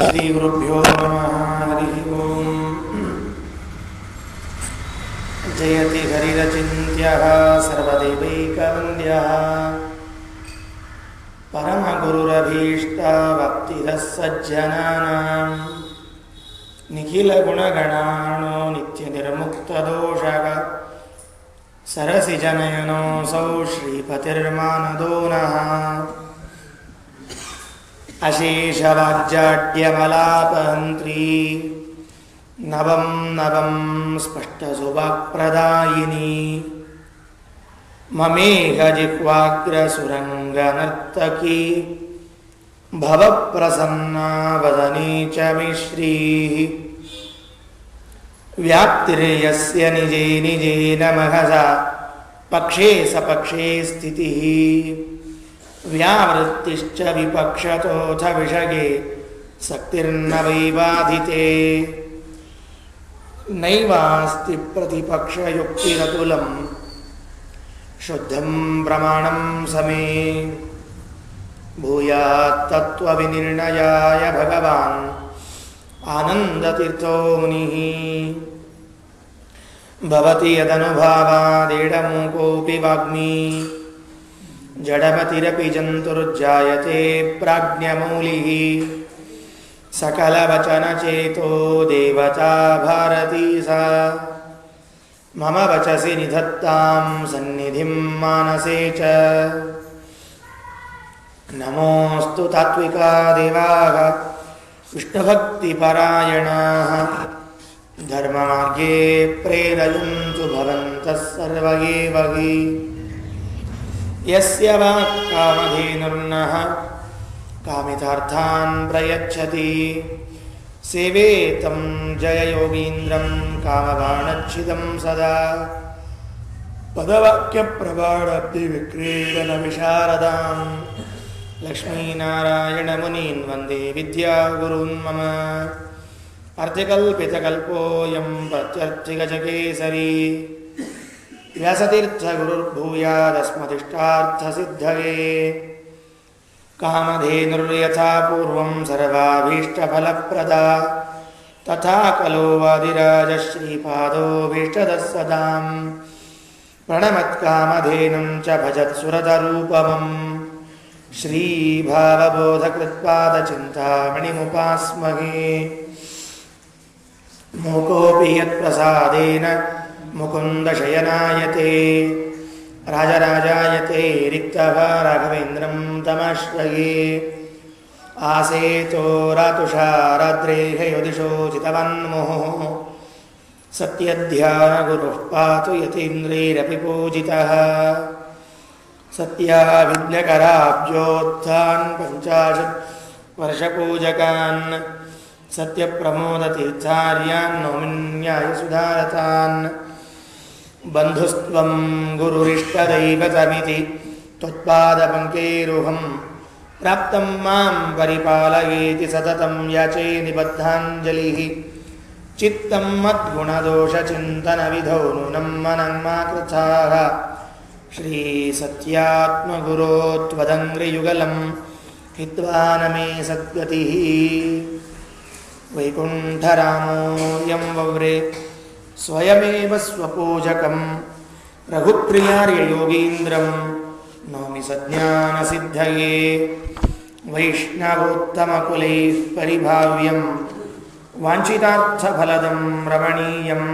ಶ್ರೀಗುರುಭ್ಯೋ ನಮಃ. ಹರಿ ಓಂ. ಜಯತಿ ಹರಿರಚಿಂತ್ಯಃ ಸರ್ವದೇವೈಕವಂದ್ಯಃ ಪರಮಗುರುರಭೀಷ್ಟಭಕ್ತಿದಃ ಸಜ್ಜನಾನಾಂ ನಿಖಿಲಗುಣಗಣಾರ್ಣೋ ನಿತ್ಯನಿರ್ಮುಕ್ತದೋಷಃ ಸರಸಿಜನಯನೋऽಸೌ ಶ್ರೀಪತಿರ್ಮಾನದೋ ನಃ. ಅಶೇಷವಾಗ್ಜಾಡ್ಯಮಲಾಪಹಂತ್ರೀ ನವಂ ನವಂ ಸ್ಪಷ್ಟಸುವಾಕ್ಪ್ರದಾಯಿನಿ ಮಮೇಘ ಜಿಹ್ವಾಗ್ರಸುರಂಗನರ್ತಕೀ ಭವಪ್ರಸನ್ನಾ ವದನೇ ಚ ಮೇ ಶ್ರೀಃ. ವ್ಯಾಪ್ತಿರ್ಯಸ್ಯ ನಿಜೇ ನಿಜೇನ ಮಹಸಾ ಪಕ್ಷೇ ಸಪಕ್ಷೇ ಸ್ಥಿತಿಃ. ವ್ಯಾವೃತ್ತಿಶ್ಚ ವಿಪಕ್ಷತೋಥ ವಿಷಗೆ ಸಕ್ತಿರ್ನ ವೈಬಾಧಿತೆ. ನೈವಾಸ್ತಿ ಪ್ರತಿಪಕ್ಷಯುಕ್ತಿರತುಲಂ ಶುದ್ಧಂ ಪ್ರಮಾಣಂ ಸಮೇ. ಭೂಯಾತ್ ತತ್ವವಿನಿರ್ಣಯಾಯ ಭಗವಾನ್ ಆನಂದತೀರ್ಥೋ ಮುನಿಃ. ಭವತಿ ಯದನುಭಾವಾದೇಡಮೂಕೋऽಪಿ ವಾಗ್ಮಿ ಜಡಮತಿರಪಿ ಜಂತುರ್ಜಾಯತೆ ಪ್ರಾಜ್ಞಮೌಲಿಃ. ಸಕಲವಚನಚೇತೋ ದೇವತಾ ಭಾರತೀ ಸಾ ಮಮ ವಚಸಿ ನಿಧತ್ತಾಂ ಸನ್ನಿಧಿಂ ಮಾನಸೇ ಚ. ನಮೋऽಸ್ತು ತಾತ್ವಿಕಾ ದೇವಾಃ ವಿಷ್ಣುಭಕ್ತಿಪರಾಯಣಾಃ ಧರ್ಮಮಾರ್ಗೇ ಪ್ರೇರಯन्तु ಭವಂತಃ ಸರ್ವ ಏವ ಹಿ. ಯಸ್ಯ ವಾಕ್ ಕಾಮಧೇನುರ್ನಃ ಕಾಮಿತಾರ್ಥಾನ್ ಪ್ರಯಚ್ಛತಿ ಸೇವೇತಂ ಜಯಯೋಗೀಂದ್ರಂ ಕಾಮಬಾಣಚ್ಛಿದಂ ಸದಾ. ಪದವಾಕ್ಯಪ್ರಭಾಡಬ್ಧಿವಿಕ್ರೀಡನ ವಿಶಾರದಾಂ ಲಕ್ಷ್ಮೀನಾರಾಯಣಮುನೀನ್ ವಂದೇ ವಿದ್ಯಾಗುರುನ್ ಮಮ. ಅರ್ಥಿಕಲ್ಪಿತಕಲ್ಪೋऽಯಂ ಪ್ರತ್ಯರ್ಥಿಗಜಕೇಸರಿ ವ್ಯಾಸತೀರ್ಥಗುರುರ್ಭೂಯಾದಸ್ಮದಿಷ್ಟಾರ್ಥಸಿದ್ಧಯೇ. ಕಾಮಧೇನುರ್ಯಥಾ ಪೂರ್ವಂ ಸರ್ವಾಭೀಷ್ಟಫಲಪ್ರದಾ ತಥಾ ಖಲು ವಾದಿರಾಜಶ್ರೀಪಾದೋಭೀಷ್ಟದಃ ಸದಾಂ. ಪ್ರಣಮತ್ಕಾಮಧೇನುಂ ಚ ಭಜತ್ಸುರತರೂಪಮಂ ಶ್ರೀಭಾವಬೋಧಕೃತ್ಪಾದಚಿಂತಾಮಣಿಮುಪಾಸ್ಮಹೇ. ಮೂಕೋऽಪಿ ಯತ್ಪ್ರಸಾದೇನ ಮುಕುಂದಶಯನಾಯತೆ ರಾಜರಾಜಾಯತೆ ರಿಕ್ತಭಾರಾಘವೇಂದ್ರಂ ತಮಾಶ್ರಯೇ. ಆಸೇತೋ ರಾತುಷಾರಾದ್ರೇಹ ಯೋದಿಶೋ ಚಿತವನ್ಮುಹುಃ ಸತ್ಯಧ್ಯಾನಗುರುಃ ಪಾತು ಯತೀಂದ್ರೈರಪಿ ಪೂಜಿತಃ. ಸತ್ಯಾಭಿಜ್ಞಕರಾಬ್ಜೋತ್ಥಾನ್ ಪಂಚಾಶತ್ ವರ್ಷಪೂಜಕಾನ್ ಸತ್ಯಪ್ರಮೋದತೀರ್ಥಾರ್ಯಾನ್ ನೌಮಿನ್ಯಾಯಸುಧಾರತಾನ್. ಬಂಧುಸ್ತ್ವಂ ಗುರುರಿಷ್ಟದೈವತಮಿತಿ ತ್ವತ್ಪಾದಪಂಕೇರುಹಂ ಪ್ರಾಪ್ತಂ ಮಾಂ ಪರಿಪಾಲಯೇತಿ ಸತತಂ ಯಾಚೇ ನಿಬದ್ಧಾಂಜಲಿಃ. ಚಿತ್ತಂ ಮದ್ಗುಣದೋಷಚಿಂತನವಿಧೌ ನೂನಂ ಮನಂ ಮಾ ಕೃತಾಃ. ಶ್ರೀ ಸತ್ಯಾತ್ಮಗುರೋ ತ್ವದಂಘ್ರಿಯುಗಲಂ ಹಿತ್ವಾ ನ ಮೇ ಸದ್ಗತಿಃ. ವೈಕುಂಠರಾಮೋऽಯಂ ವವ್ರೇ ಸ್ವಯಮೇವ ಸ್ವಪೂಜಕಂ ರಘುಪ್ರಿಯಾರ್ಯಯೋಗೀಂದ್ರಂ ನೌಮಿ ಸಜ್ಞಾನಸಿದ್ಧಯೇ. ವೈಷ್ಣವೋತ್ತಮಕುಲೈಃ ಪರಿಭಾವ್ಯಂ ವಾಂಛಿತಾರ್ಥಫಲದಂ ರಮಣೀಯಂ.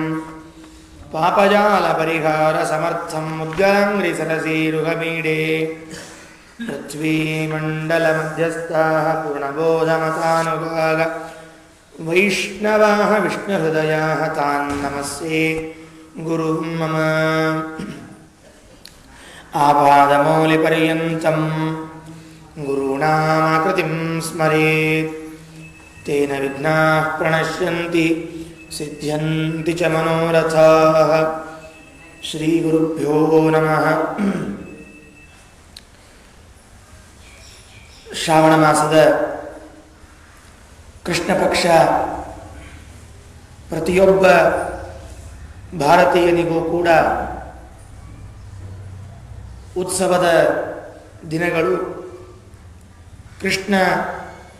ಪಾಪಜಾಲಪರಿಹಾರಸಮರ್ಥಂ ಮುದ್ಗಲಾಂಘ್ರಿಸರಸೀರುಹಮೀಡೇ. ಪೃಥ್ವೀಮಂಡಲಮಧ್ಯಸ್ಥಾಃ ಪೂರ್ಣಬೋಧಮತಾನುಗಾಗ ವೈಷ್ಣವಾಃ ವಿಷ್ಣುಹೃದಯಾಃ ತಾನ್ ನಮಸ್ಯೆ ಗುರುಂ ಮಮ. ಆಪಾದಮೌಲಿಪರ್ಯಂತಂ ಗುರುಣಾಮಾಕೃತಿಂ ಸ್ಮರೇತ್ ತೇನ ವಿಘ್ನಾಃ ಪ್ರಣಶ್ಯಂತಿ ಸಿದ್ಧ್ಯಂತಿ ಚ ಮನೋರಥಾಃ. ಶ್ರೀಗುರುಭ್ಯೋ ನಮಃ. ಶ್ರಾವಣ ಮಾಸದ ಕೃಷ್ಣ ಪಕ್ಷ ಪ್ರತಿಯೊಬ್ಬ ಭಾರತೀಯನಿಗೂ ಕೂಡ ಉತ್ಸವದ ದಿನಗಳು. ಕೃಷ್ಣ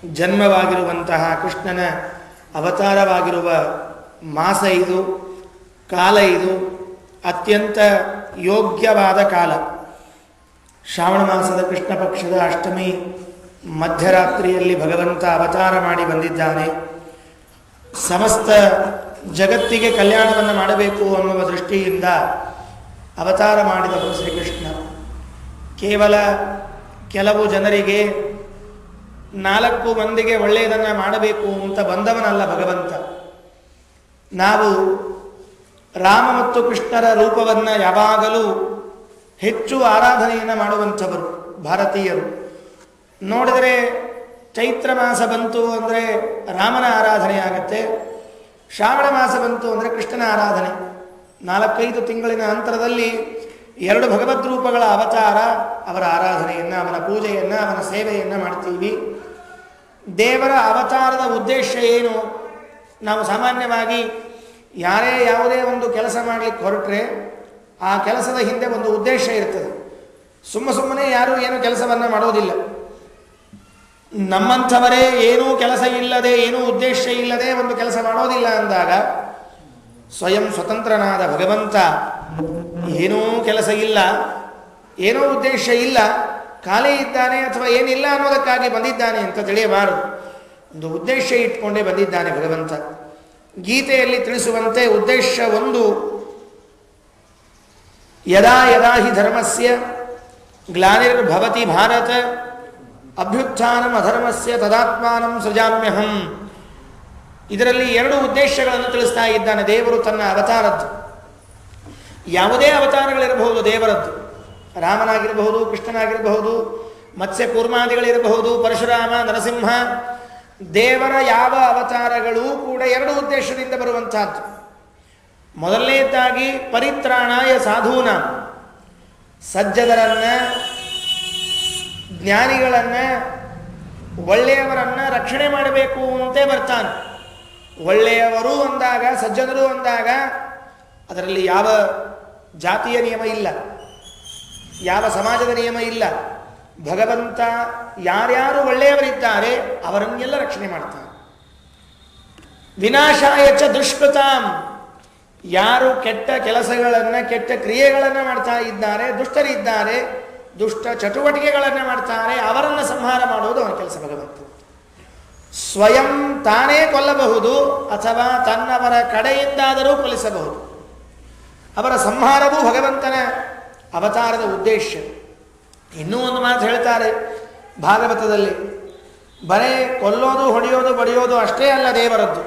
ಜನ್ಮವಾಗಿರುವಂತಹ ಕೃಷ್ಣನ ಅವತಾರವಾಗಿರುವ ಮಾಸ ಇದು, ಕಾಲ ಇದು, ಅತ್ಯಂತ ಯೋಗ್ಯವಾದ ಕಾಲ. ಶ್ರಾವಣ ಮಾಸದ ಕೃಷ್ಣ ಪಕ್ಷದ ಅಷ್ಟಮಿ ಮಧ್ಯರಾತ್ರಿಯಲ್ಲಿ ಭಗವಂತ ಅವತಾರ ಮಾಡಿ ಬಂದಿದ್ದಾನೆ. ಸಮಸ್ತ ಜಗತ್ತಿಗೆ ಕಲ್ಯಾಣವನ್ನು ಮಾಡಬೇಕು ಅನ್ನುವ ದೃಷ್ಟಿಯಿಂದ ಅವತಾರ ಮಾಡಿದವರು ಶ್ರೀಕೃಷ್ಣ. ಕೇವಲ ಕೆಲವು ಜನರಿಗೆ 4 ಮಂದಿಗೆ ಒಳ್ಳೆಯದನ್ನು ಮಾಡಬೇಕು ಅಂತ ಬಂದವನಲ್ಲ ಭಗವಂತ. ನಾವು ರಾಮ ಮತ್ತು ಕೃಷ್ಣರ ರೂಪವನ್ನು ಯಾವಾಗಲೂ ಹೆಚ್ಚು ಆರಾಧನೆಯನ್ನು ಮಾಡುವಂಥವರು ಭಾರತೀಯರು. ನೋಡಿದರೆ ಚೈತ್ರ ಮಾಸ ಬಂತು ಅಂದರೆ ರಾಮನ ಆರಾಧನೆ ಆಗತ್ತೆ, ಶ್ರಾವಣ ಮಾಸ ಬಂತು ಅಂದರೆ ಕೃಷ್ಣನ ಆರಾಧನೆ. 4-5 ತಿಂಗಳಿನ ಅಂತರದಲ್ಲಿ 2 ಭಗವದ್ ರೂಪಗಳ ಅವತಾರ, ಅವರ ಆರಾಧನೆಯನ್ನು, ಅವನ ಪೂಜೆಯನ್ನು, ಅವನ ಸೇವೆಯನ್ನು ಮಾಡ್ತೀವಿ. ದೇವರ ಅವತಾರದ ಉದ್ದೇಶ ಏನು? ನಾವು ಸಾಮಾನ್ಯವಾಗಿ ಯಾರೇ ಯಾವುದೇ ಒಂದು ಕೆಲಸ ಮಾಡಲಿಕ್ಕೆ ಹೊರಟ್ರೆ ಆ ಕೆಲಸದ ಹಿಂದೆ ಒಂದು ಉದ್ದೇಶ ಇರ್ತದೆ. ಸುಮ್ಮನೆ ಯಾರೂ ಏನು ಕೆಲಸವನ್ನು ಮಾಡೋದಿಲ್ಲ. ನಮ್ಮಂಥವರೇ ಏನೂ ಕೆಲಸ ಇಲ್ಲದೆ, ಏನೂ ಉದ್ದೇಶ ಇಲ್ಲದೆ ಒಂದು ಕೆಲಸ ಮಾಡೋದಿಲ್ಲ ಅಂದಾಗ ಸ್ವಯಂ ಸ್ವತಂತ್ರನಾದ ಭಗವಂತ ಏನೂ ಕೆಲಸ ಇಲ್ಲ, ಏನೋ ಉದ್ದೇಶ ಇಲ್ಲ, ಖಾಲಿ ಇದ್ದಾನೆ ಅಥವಾ ಏನಿಲ್ಲ ಅನ್ನೋದಕ್ಕಾಗಿ ಬಂದಿದ್ದಾನೆ ಅಂತ ತಿಳಿಯಬಾರದು. ಒಂದು ಉದ್ದೇಶ ಇಟ್ಕೊಂಡೇ ಬಂದಿದ್ದಾನೆ ಭಗವಂತ. ಗೀತೆಯಲ್ಲಿ ತಿಳಿಸುವಂತೆ ಉದ್ದೇಶ ಒಂದು, ಯದಾ ಯದಾ ಹಿ ಧರ್ಮಸ್ಯ ಗ್ಲಾನಿರ್ಭವತಿ ಭಾರತ ಅಭ್ಯುತ್ಥಾನಂ ಅಧರ್ಮಸ್ಯ ತದಾತ್ಮಾನಂ ಸೃಜಾಮ್ಯಹಂ. ಇದರಲ್ಲಿ 2 ಉದ್ದೇಶಗಳನ್ನು ತಿಳಿಸ್ತಾ ಇದ್ದಾನೆ ದೇವರು ತನ್ನ ಅವತಾರದ್ದು. ಯಾವುದೇ ಅವತಾರಗಳಿರಬಹುದು ದೇವರದ್ದು, ರಾಮನಾಗಿರಬಹುದು, ಕೃಷ್ಣನಾಗಿರಬಹುದು, ಮತ್ಸ್ಯ ಕೂರ್ಮಾದಿಗಳಿರಬಹುದು, ಪರಶುರಾಮ, ನರಸಿಂಹ. ದೇವರ ಯಾವ ಅವತಾರಗಳೂ ಕೂಡ 2 ಉದ್ದೇಶದಿಂದ ಬರುವಂತಹದ್ದು. ಮೊದಲನೇದಾಗಿ ಪರಿತ್ರಾಣಾಯ ಸಾಧೂನಾಂ, ಸಜ್ಜನರನ್ನು, ಜ್ಞಾನಿಗಳನ್ನು, ಒಳ್ಳೆಯವರನ್ನು ರಕ್ಷಣೆ ಮಾಡಬೇಕು ಅಂತೇ ಬರ್ತಾನೆ. ಒಳ್ಳೆಯವರು ಅಂದಾಗ, ಸಜ್ಜನರು ಅಂದಾಗ ಅದರಲ್ಲಿ ಯಾವ ಜಾತಿಯ ನಿಯಮ ಇಲ್ಲ, ಯಾವ ಸಮಾಜದ ನಿಯಮ ಇಲ್ಲ. ಭಗವಂತ ಯಾರ್ಯಾರು ಒಳ್ಳೆಯವರಿದ್ದಾರೆ ಅವರನ್ನೆಲ್ಲ ರಕ್ಷಣೆ ಮಾಡ್ತಾನೆ. ವಿನಾಶಾಯ ಚ ದುಷ್ಕೃತಾಂ, ಯಾರು ಕೆಟ್ಟ ಕೆಲಸಗಳನ್ನು, ಕೆಟ್ಟ ಕ್ರಿಯೆಗಳನ್ನು ಮಾಡ್ತಾ ಇದ್ದಾರೆ, ದುಷ್ಟರಿದ್ದಾರೆ, ದುಷ್ಟ ಚಟುವಟಿಕೆಗಳನ್ನು ಮಾಡ್ತಾರೆ, ಅವರನ್ನು ಸಂಹಾರ ಮಾಡುವುದು ಅವನ ಕೆಲಸ. ಭಗವಂತ ಸ್ವಯಂ ತಾನೇ ಕೊಲ್ಲಬಹುದು ಅಥವಾ ತನ್ನವರ ಕಡೆಯಿಂದಾದರೂ ಕೊಲ್ಲಿಸಬಹುದು. ಅವರ ಸಂಹಾರವೂ ಭಗವಂತನ ಅವತಾರದ ಉದ್ದೇಶ. ಇನ್ನೂ ಒಂದು ಮಾತು ಹೇಳ್ತಾರೆ ಭಾಗವತದಲ್ಲಿ, ಬರೇ ಕೊಲ್ಲೋದು, ಹೊಡೆಯೋದು, ಬಡಿಯೋದು ಅಷ್ಟೇ ಅಲ್ಲ ದೇವರದ್ದು.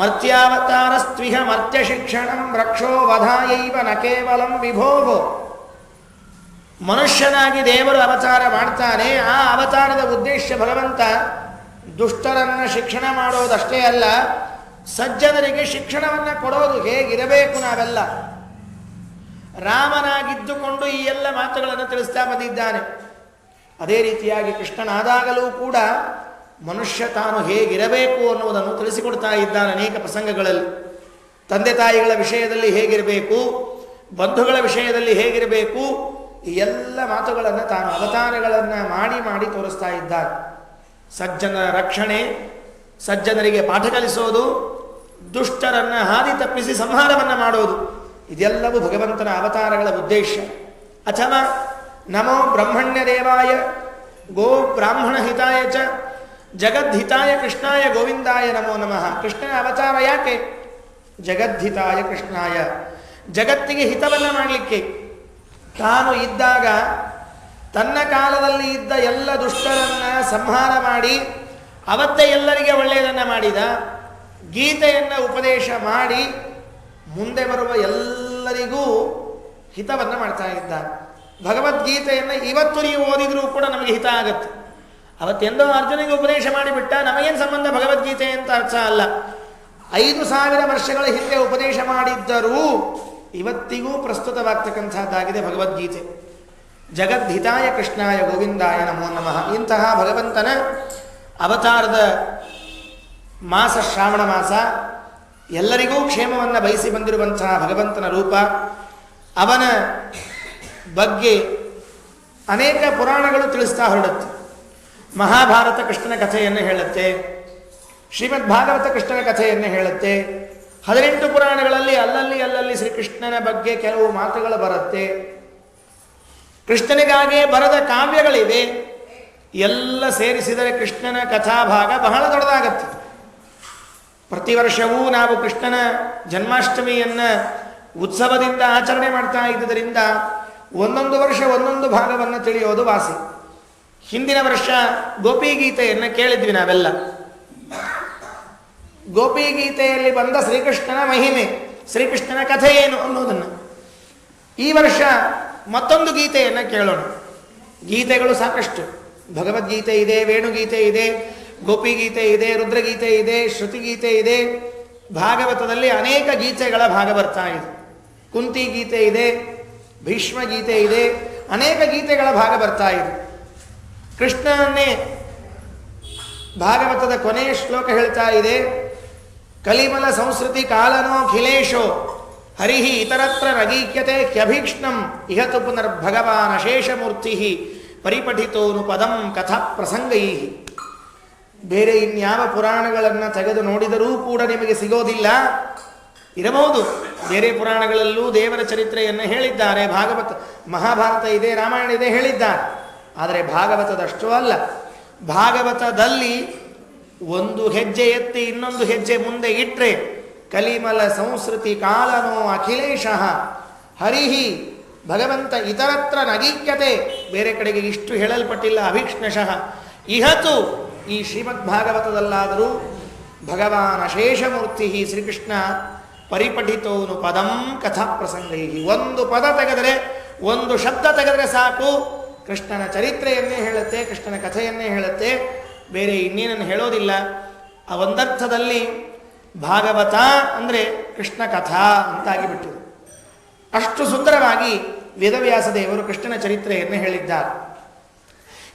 ಮರ್ತ್ಯಾವತಾರ ಸ್ತ್ವಿಹ ಮರ್ತ್ಯ ಶಿಕ್ಷಣಂ ರಕ್ಷೋ ವಧಾಯೈವ ನ ಕೇವಲಂ ವಿಭೋಗೋ. ಮನುಷ್ಯನಾಗಿ ದೇವರು ಅವತಾರ ಮಾಡ್ತಾನೆ. ಆ ಅವತಾರದ ಉದ್ದೇಶ ಭಗವಂತ ದುಷ್ಟರನ್ನು ಶಿಕ್ಷಣ ಮಾಡೋದಷ್ಟೇ ಅಲ್ಲ, ಸಜ್ಜನರಿಗೆ ಶಿಕ್ಷಣವನ್ನು ಕೊಡೋದು. ಹೇಗಿರಬೇಕು ನಾವೆಲ್ಲ ರಾಮನಾಗಿದ್ದುಕೊಂಡು ಈ ಎಲ್ಲ ಮಾತುಗಳನ್ನು ತಿಳಿಸ್ತಾ ಬಂದಿದ್ದಾನೆ. ಅದೇ ರೀತಿಯಾಗಿ ಕೃಷ್ಣನಾದಾಗಲೂ ಕೂಡ ಮನುಷ್ಯ ತಾನು ಹೇಗಿರಬೇಕು ಅನ್ನುವುದನ್ನು ತಿಳಿಸಿಕೊಡ್ತಾ ಇದ್ದಾನೆ ಅನೇಕ ಪ್ರಸಂಗಗಳಲ್ಲಿ. ತಂದೆ ತಾಯಿಗಳ ವಿಷಯದಲ್ಲಿ ಹೇಗಿರಬೇಕು, ಬಂಧುಗಳ ವಿಷಯದಲ್ಲಿ ಹೇಗಿರಬೇಕು, ಈ ಎಲ್ಲ ಮಾತುಗಳನ್ನು ತಾನು ಅವತಾರಗಳನ್ನು ಮಾಡಿ ಮಾಡಿ ತೋರಿಸ್ತಾ ಇದ್ದಾನೆ. ಸಜ್ಜನರ ರಕ್ಷಣೆ, ಸಜ್ಜನರಿಗೆ ಪಾಠ ಕಲಿಸೋದು, ದುಷ್ಟರನ್ನು ಹಾದಿ ತಪ್ಪಿಸಿ ಸಂಹಾರವನ್ನು ಮಾಡೋದು, ಇದೆಲ್ಲವೂ ಭಗವಂತನ ಅವತಾರಗಳ ಉದ್ದೇಶ. ಅಥವಾ ನಮೋ ಬ್ರಹ್ಮಣ್ಯ ದೇವಾಯ ಗೋ ಬ್ರಾಹ್ಮಣ ಹಿತಾಯ ಚ ಜಗದ್ಹಿತಾಯ ಕೃಷ್ಣಾಯ ಗೋವಿಂದಾಯ ನಮೋ ನಮಃ. ಕೃಷ್ಣನ ಅವತಾರ ಯಾಕೆ? ಜಗದ್ಹಿತಾಯ ಕೃಷ್ಣಾಯ, ಜಗತ್ತಿಗೆ ಹಿತವನ್ನು ಮಾಡಲಿಕ್ಕೆ. ತಾನು ಇದ್ದಾಗ ತನ್ನ ಕಾಲದಲ್ಲಿ ಇದ್ದ ಎಲ್ಲ ದುಷ್ಟರನ್ನು ಸಂಹಾರ ಮಾಡಿ ಅವತ್ತೇ ಎಲ್ಲರಿಗೆ ಒಳ್ಳೆಯದನ್ನು ಮಾಡಿದ. ಗೀತೆಯನ್ನು ಉಪದೇಶ ಮಾಡಿ ಮುಂದೆ ಬರುವ ಎಲ್ಲರಿಗೂ ಹಿತವನ್ನು ಮಾಡ್ತಾ ಇದ್ದಾನೆ. ಭಗವದ್ಗೀತೆಯನ್ನು ಇವತ್ತು ನೀವು ಓದಿದರೂ ಕೂಡ ನಮಗೆ ಹಿತ ಆಗತ್ತೆ. ಅವತ್ತೆಂದೋ ಅರ್ಜುನಿಗೆ ಉಪದೇಶ ಮಾಡಿಬಿಟ್ಟ, ನಮಗೇನು ಸಂಬಂಧ ಭಗವದ್ಗೀತೆ ಅಂತ ಅರ್ಥ ಅಲ್ಲ. 5000 ವರ್ಷಗಳ ಹಿಂದೆ ಉಪದೇಶ ಮಾಡಿದ್ದರೂ ಇವತ್ತಿಗೂ ಪ್ರಸ್ತುತವಾಗ್ತಕ್ಕಂಥದ್ದಾಗಿದೆ ಭಗವದ್ಗೀತೆ. ಜಗದ್ಹಿತಾಯ ಕೃಷ್ಣಾಯ ಗೋವಿಂದಾಯ ನಮೋ ನಮಃ. ಇಂತಹ ಭಗವಂತನ ಅವತಾರದ ಮಾಸ ಶ್ರಾವಣ ಮಾಸ, ಎಲ್ಲರಿಗೂ ಕ್ಷೇಮವನ್ನು ಬಯಸಿ ಬಂದಿರುವಂತಹ ಭಗವಂತನ ರೂಪ. ಅವನ ಬಗ್ಗೆ ಅನೇಕ ಪುರಾಣಗಳು ತಿಳಿಸ್ತಾ ಹೊರಡುತ್ತೆ. ಮಹಾಭಾರತ ಕೃಷ್ಣನ ಕಥೆಯನ್ನು ಹೇಳುತ್ತೆ, ಶ್ರೀಮದ್ ಭಾಗವತ ಕೃಷ್ಣನ ಕಥೆಯನ್ನು ಹೇಳುತ್ತೆ. 18 ಪುರಾಣಗಳಲ್ಲಿ ಅಲ್ಲಲ್ಲಿ ಶ್ರೀಕೃಷ್ಣನ ಬಗ್ಗೆ ಕೆಲವು ಮಾತುಗಳು ಬರುತ್ತೆ. ಕೃಷ್ಣನಿಗಾಗೇ ಬರದ ಕಾವ್ಯಗಳಿವೆ. ಎಲ್ಲ ಸೇರಿಸಿದರೆ ಕೃಷ್ಣನ ಕಥಾಭಾಗ ಬಹಳ ದೊಡ್ಡದಾಗತ್ತೆ. ಪ್ರತಿ ವರ್ಷವೂ ನಾವು ಕೃಷ್ಣನ ಜನ್ಮಾಷ್ಟಮಿಯನ್ನು ಉತ್ಸವದಿಂದ ಆಚರಣೆ ಮಾಡ್ತಾ ಇದ್ದುದರಿಂದ ಒಂದೊಂದು ವರ್ಷ ಒಂದೊಂದು ಭಾಗವನ್ನು ತಿಳಿಯೋದು ವಾಸಿ. ಹಿಂದಿನ ವರ್ಷ ಗೋಪಿಗೀತೆಯನ್ನು ಕೇಳಿದ್ವಿ ನಾವೆಲ್ಲ. ಗೋಪಿಗೀತೆಯಲ್ಲಿ ಬಂದ ಶ್ರೀಕೃಷ್ಣನ ಮಹಿಮೆ, ಶ್ರೀಕೃಷ್ಣನ ಕಥೆ ಏನು ಅನ್ನೋದನ್ನು. ಈ ವರ್ಷ ಮತ್ತೊಂದು ಗೀತೆಯನ್ನು ಕೇಳೋಣ. ಗೀತೆಗಳು ಸಾಕಷ್ಟು. ಭಗವದ್ಗೀತೆ ಇದೆ, ವೇಣುಗೀತೆ ಇದೆ, ಗೋಪಿಗೀತೆ ಇದೆ, ರುದ್ರಗೀತೆ ಇದೆ, ಶ್ರುತಿಗೀತೆ ಇದೆ. ಭಾಗವತದಲ್ಲಿ ಅನೇಕ ಗೀತೆಗಳ ಭಾಗ ಬರ್ತಾ ಇದೆ. ಕುಂತಿ ಗೀತೆ ಇದೆ, ಭೀಷ್ಮ ಗೀತೆ ಇದೆ, ಅನೇಕ ಗೀತೆಗಳ ಭಾಗ ಬರ್ತಾ ಇದೆ. ಕೃಷ್ಣನನ್ನೇ ಭಾಗವತದ ಕೊನೆಯ ಶ್ಲೋಕ ಹೇಳ್ತಾ ಇದೆ, ಕಲಿಮಲ ಸಂಸ್ಕೃತಿ ಕಾಲನೋ ಖಿಲೇಶೋ ಹರಿಹಿ ಇತರತ್ರ ನಗೀಕ್ಯತೆ ಕ್ಯಭೀಕ್ಷ್ಣಂ ಇಹತು ಪುನರ್ಭಗವಾನ್ ಅಶೇಷಮೂರ್ತಿ ಪರಿಪಠಿತೋನು ಪದಂ ಕಥಾ ಪ್ರಸಂಗೈ. ಬೇರೆ ಇನ್ಯಾವ ಪುರಾಣಗಳನ್ನು ತೆಗೆದು ನೋಡಿದರೂ ಕೂಡ ನಿಮಗೆ ಸಿಗೋದಿಲ್ಲ. ಇರಬಹುದು, ಬೇರೆ ಪುರಾಣಗಳಲ್ಲೂ ದೇವರ ಚರಿತ್ರೆಯನ್ನು ಹೇಳಿದ್ದಾರೆ. ಮಹಾಭಾರತ ಇದೆ, ರಾಮಾಯಣ ಇದೆ ಹೇಳಿದ್ದಾರೆ. ಆದರೆ ಭಾಗವತದಷ್ಟು ಅಲ್ಲ. ಭಾಗವತದಲ್ಲಿ ಒಂದು ಹೆಜ್ಜೆ ಎತ್ತಿ ಇನ್ನೊಂದು ಹೆಜ್ಜೆ ಮುಂದೆ ಇಟ್ಟರೆ ಕಲಿಮಲ ಸಂಸ್ಕೃತಿ ಕಾಲನೋ ಅಖಿಲೇಶ ಹರಿಹಿ ಭಗವಂತ ಇತರತ್ರ ನಗೀಕ್ಯತೆ, ಬೇರೆ ಕಡೆಗೆ ಇಷ್ಟು ಹೇಳಲ್ಪಟ್ಟಿಲ್ಲ. ಅಭೀಕ್ಷ್ಣಶಃ ಇಹತು, ಈ ಶ್ರೀಮದ್ ಭಾಗವತದಲ್ಲಾದರೂ ಭಗವಾನ್ ಅಶೇಷಮೂರ್ತಿ ಶ್ರೀಕೃಷ್ಣ ಪರಿಪಠಿತೋನು ಪದಂ ಕಥಾ ಪ್ರಸಂಗೈ. ಒಂದು ಪದ ತೆಗೆದರೆ, ಒಂದು ಶಬ್ದ ತೆಗೆದರೆ ಸಾಕು, ಕೃಷ್ಣನ ಚರಿತ್ರೆಯನ್ನೇ ಹೇಳುತ್ತೆ, ಕೃಷ್ಣನ ಕಥೆಯನ್ನೇ ಹೇಳುತ್ತೆ, ಬೇರೆ ಇನ್ನೇನನ್ನು ಹೇಳೋದಿಲ್ಲ. ಆ ಒಂದರ್ಥದಲ್ಲಿ ಭಾಗವತ ಅಂದರೆ ಕೃಷ್ಣ ಕಥಾ ಅಂತಾಗಿಬಿಟ್ಟಿದೆ. ಅಷ್ಟು ಸುಂದರವಾಗಿ ವೇದವ್ಯಾಸ ದೇವರು ಕೃಷ್ಣನ ಚರಿತ್ರೆಯನ್ನು ಹೇಳಿದ್ದಾರೆ.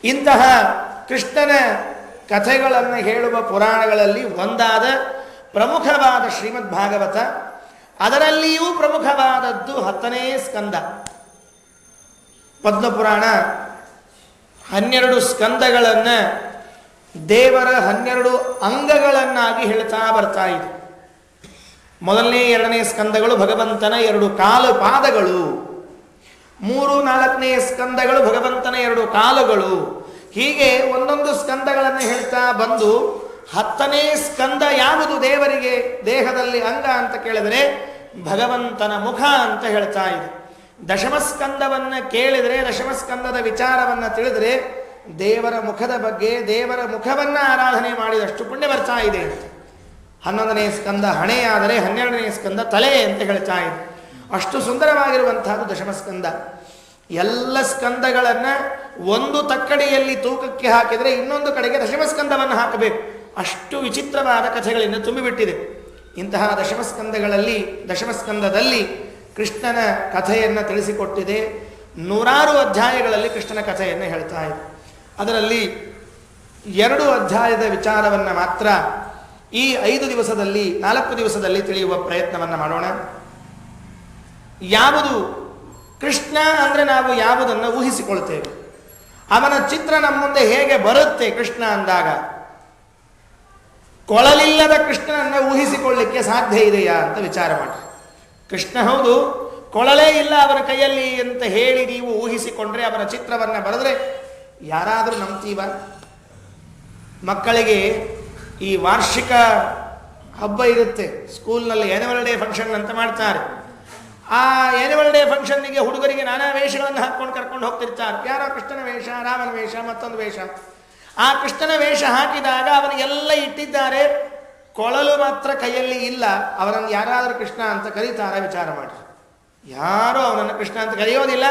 ಇಂತಹ ಕೃಷ್ಣನ ಕಥೆಗಳನ್ನು ಹೇಳುವ ಪುರಾಣಗಳಲ್ಲಿ ಒಂದಾದ ಪ್ರಮುಖವಾದ ಶ್ರೀಮದ್ ಭಾಗವತ. ಅದರಲ್ಲಿಯೂ ಪ್ರಮುಖವಾದದ್ದು 10ನೇ ಸ್ಕಂದ. ಪದ್ಮಪುರಾಣ 12 ಸ್ಕಂದಗಳನ್ನು ದೇವರ 12 ಅಂಗಗಳನ್ನಾಗಿ ಹೇಳ್ತಾ ಬರ್ತಾ ಇದೆ. ಮೊದಲನೇ 2ನೇ ಸ್ಕಂದಗಳು ಭಗವಂತನ 2 ಕಾಲು ಪಾದಗಳು, 3, 4ನೇ ಸ್ಕಂದಗಳು ಭಗವಂತನ 2 ಕಾಲುಗಳು. ಹೀಗೆ ಒಂದೊಂದು ಸ್ಕಂದಗಳನ್ನು ಹೇಳ್ತಾ ಬಂದು 10ನೇ ಸ್ಕಂದ ಯಾವುದು ದೇವರಿಗೆ ದೇಹದಲ್ಲಿ ಅಂಗ ಅಂತ ಕೇಳಿದರೆ ಭಗವಂತನ ಮುಖ ಅಂತ ಹೇಳ್ತಾ ಇದೆ. ದಶಮಸ್ಕಂದವನ್ನು ಕೇಳಿದರೆ, ದಶಮಸ್ಕಂದದ ವಿಚಾರವನ್ನು ತಿಳಿದರೆ ದೇವರ ಮುಖದ ಬಗ್ಗೆ, ದೇವರ ಮುಖವನ್ನು ಆರಾಧನೆ ಮಾಡಿದಷ್ಟು ಪುಣ್ಯ ಬರ್ತಾ ಇದೆ ಅಂತ. 11ನೇ ಸ್ಕಂದ ಹಣೆಯಾದರೆ 12ನೇ ಸ್ಕಂದ ತಲೆ ಅಂತ ಹೇಳ್ತಾ ಇದೆ. ಅಷ್ಟು ಸುಂದರವಾಗಿರುವಂತಹದ್ದು ದಶಮಸ್ಕಂದ. ಎಲ್ಲ ಸ್ಕಂದಗಳನ್ನು ಒಂದು ತಕ್ಕಡಿಯಲ್ಲಿ ತೂಕಕ್ಕೆ ಹಾಕಿದರೆ ಇನ್ನೊಂದು ಕಡೆಗೆ ದಶಮಸ್ಕಂದವನ್ನು ಹಾಕಬೇಕು. ಅಷ್ಟು ವಿಚಿತ್ರವಾದ ಕಥೆಗಳಿಂದ ತುಂಬಿಬಿಟ್ಟಿದೆ. ಇಂತಹ ದಶಮಸ್ಕಂದದಲ್ಲಿ ಕೃಷ್ಣನ ಕಥೆಯನ್ನು ತಿಳಿಸಿಕೊಟ್ಟಿದೆ. 100 ಅಧ್ಯಾಯಗಳಲ್ಲಿ ಕೃಷ್ಣನ ಕಥೆಯನ್ನು ಹೇಳ್ತಾ ಇದೆ. ಅದರಲ್ಲಿ 2 ಅಧ್ಯಾಯದ ವಿಚಾರವನ್ನು ಮಾತ್ರ ಈ 4 ದಿವಸದಲ್ಲಿ ತಿಳಿಯುವ ಪ್ರಯತ್ನವನ್ನು ಮಾಡೋಣ. ಯಾವುದು ಕೃಷ್ಣ ಅಂದರೆ ನಾವು ಯಾವುದನ್ನು ಊಹಿಸಿಕೊಳ್ತೇವೆ, ಅವನ ಚಿತ್ರ ನಮ್ಮ ಮುಂದೆ ಹೇಗೆ ಬರುತ್ತೆ ಕೃಷ್ಣ ಅಂದಾಗ, ಕೊಳಲಿಲ್ಲದ ಕೃಷ್ಣನನ್ನು ಊಹಿಸಿಕೊಳ್ಳಲಿಕ್ಕೆ ಸಾಧ್ಯ ಇದೆಯಾ ಅಂತ ವಿಚಾರ ಮಾಡಿ. ಕೃಷ್ಣ ಹೌದು, ಕೊಳಲೇ ಇಲ್ಲ ಅವನ ಕೈಯಲ್ಲಿ ಅಂತ ಹೇಳಿ ನೀವು ಊಹಿಸಿಕೊಂಡ್ರೆ, ಅವನ ಚಿತ್ರವನ್ನು ಬರೆದ್ರೆ ಯಾರಾದರೂ ನಂಬ್ತೀವ? ಮಕ್ಕಳಿಗೆ ಈ ವಾರ್ಷಿಕ ಹಬ್ಬ ಇರುತ್ತೆ, ಸ್ಕೂಲ್ನಲ್ಲಿ ಆ್ಯನ್ಯುವಲ್ ಡೇ ಫಂಕ್ಷನ್ ಅಂತ ಮಾಡ್ತಾರೆ. ಆ ಆ್ಯನ್ಯುವಲ್ ಡೇ ಫಂಕ್ಷನ್ನಿಗೆ ಹುಡುಗರಿಗೆ ನಾನಾ ವೇಷಗಳನ್ನು ಹಾಕ್ಕೊಂಡು ಕರ್ಕೊಂಡು ಹೋಗ್ತಿರ್ತಾರೆ. ಯಾರೋ ಕೃಷ್ಣನ ವೇಷ, ರಾಮನ ವೇಷ, ಮತ್ತೊಂದು ವೇಷ. ಆ ಕೃಷ್ಣನ ವೇಷ ಹಾಕಿದಾಗ ಅವನಿಗೆಲ್ಲ ಇಟ್ಟಿದ್ದಾರೆ, ಕೊಳಲು ಮಾತ್ರ ಕೈಯಲ್ಲಿ ಇಲ್ಲ. ಅವನನ್ನು ಯಾರಾದರೂ ಕೃಷ್ಣ ಅಂತ ಕರೀತಾರೆ? ವಿಚಾರ ಮಾಡಿ. ಯಾರೂ ಅವನನ್ನು ಕೃಷ್ಣ ಅಂತ ಕರೆಯೋದಿಲ್ಲ.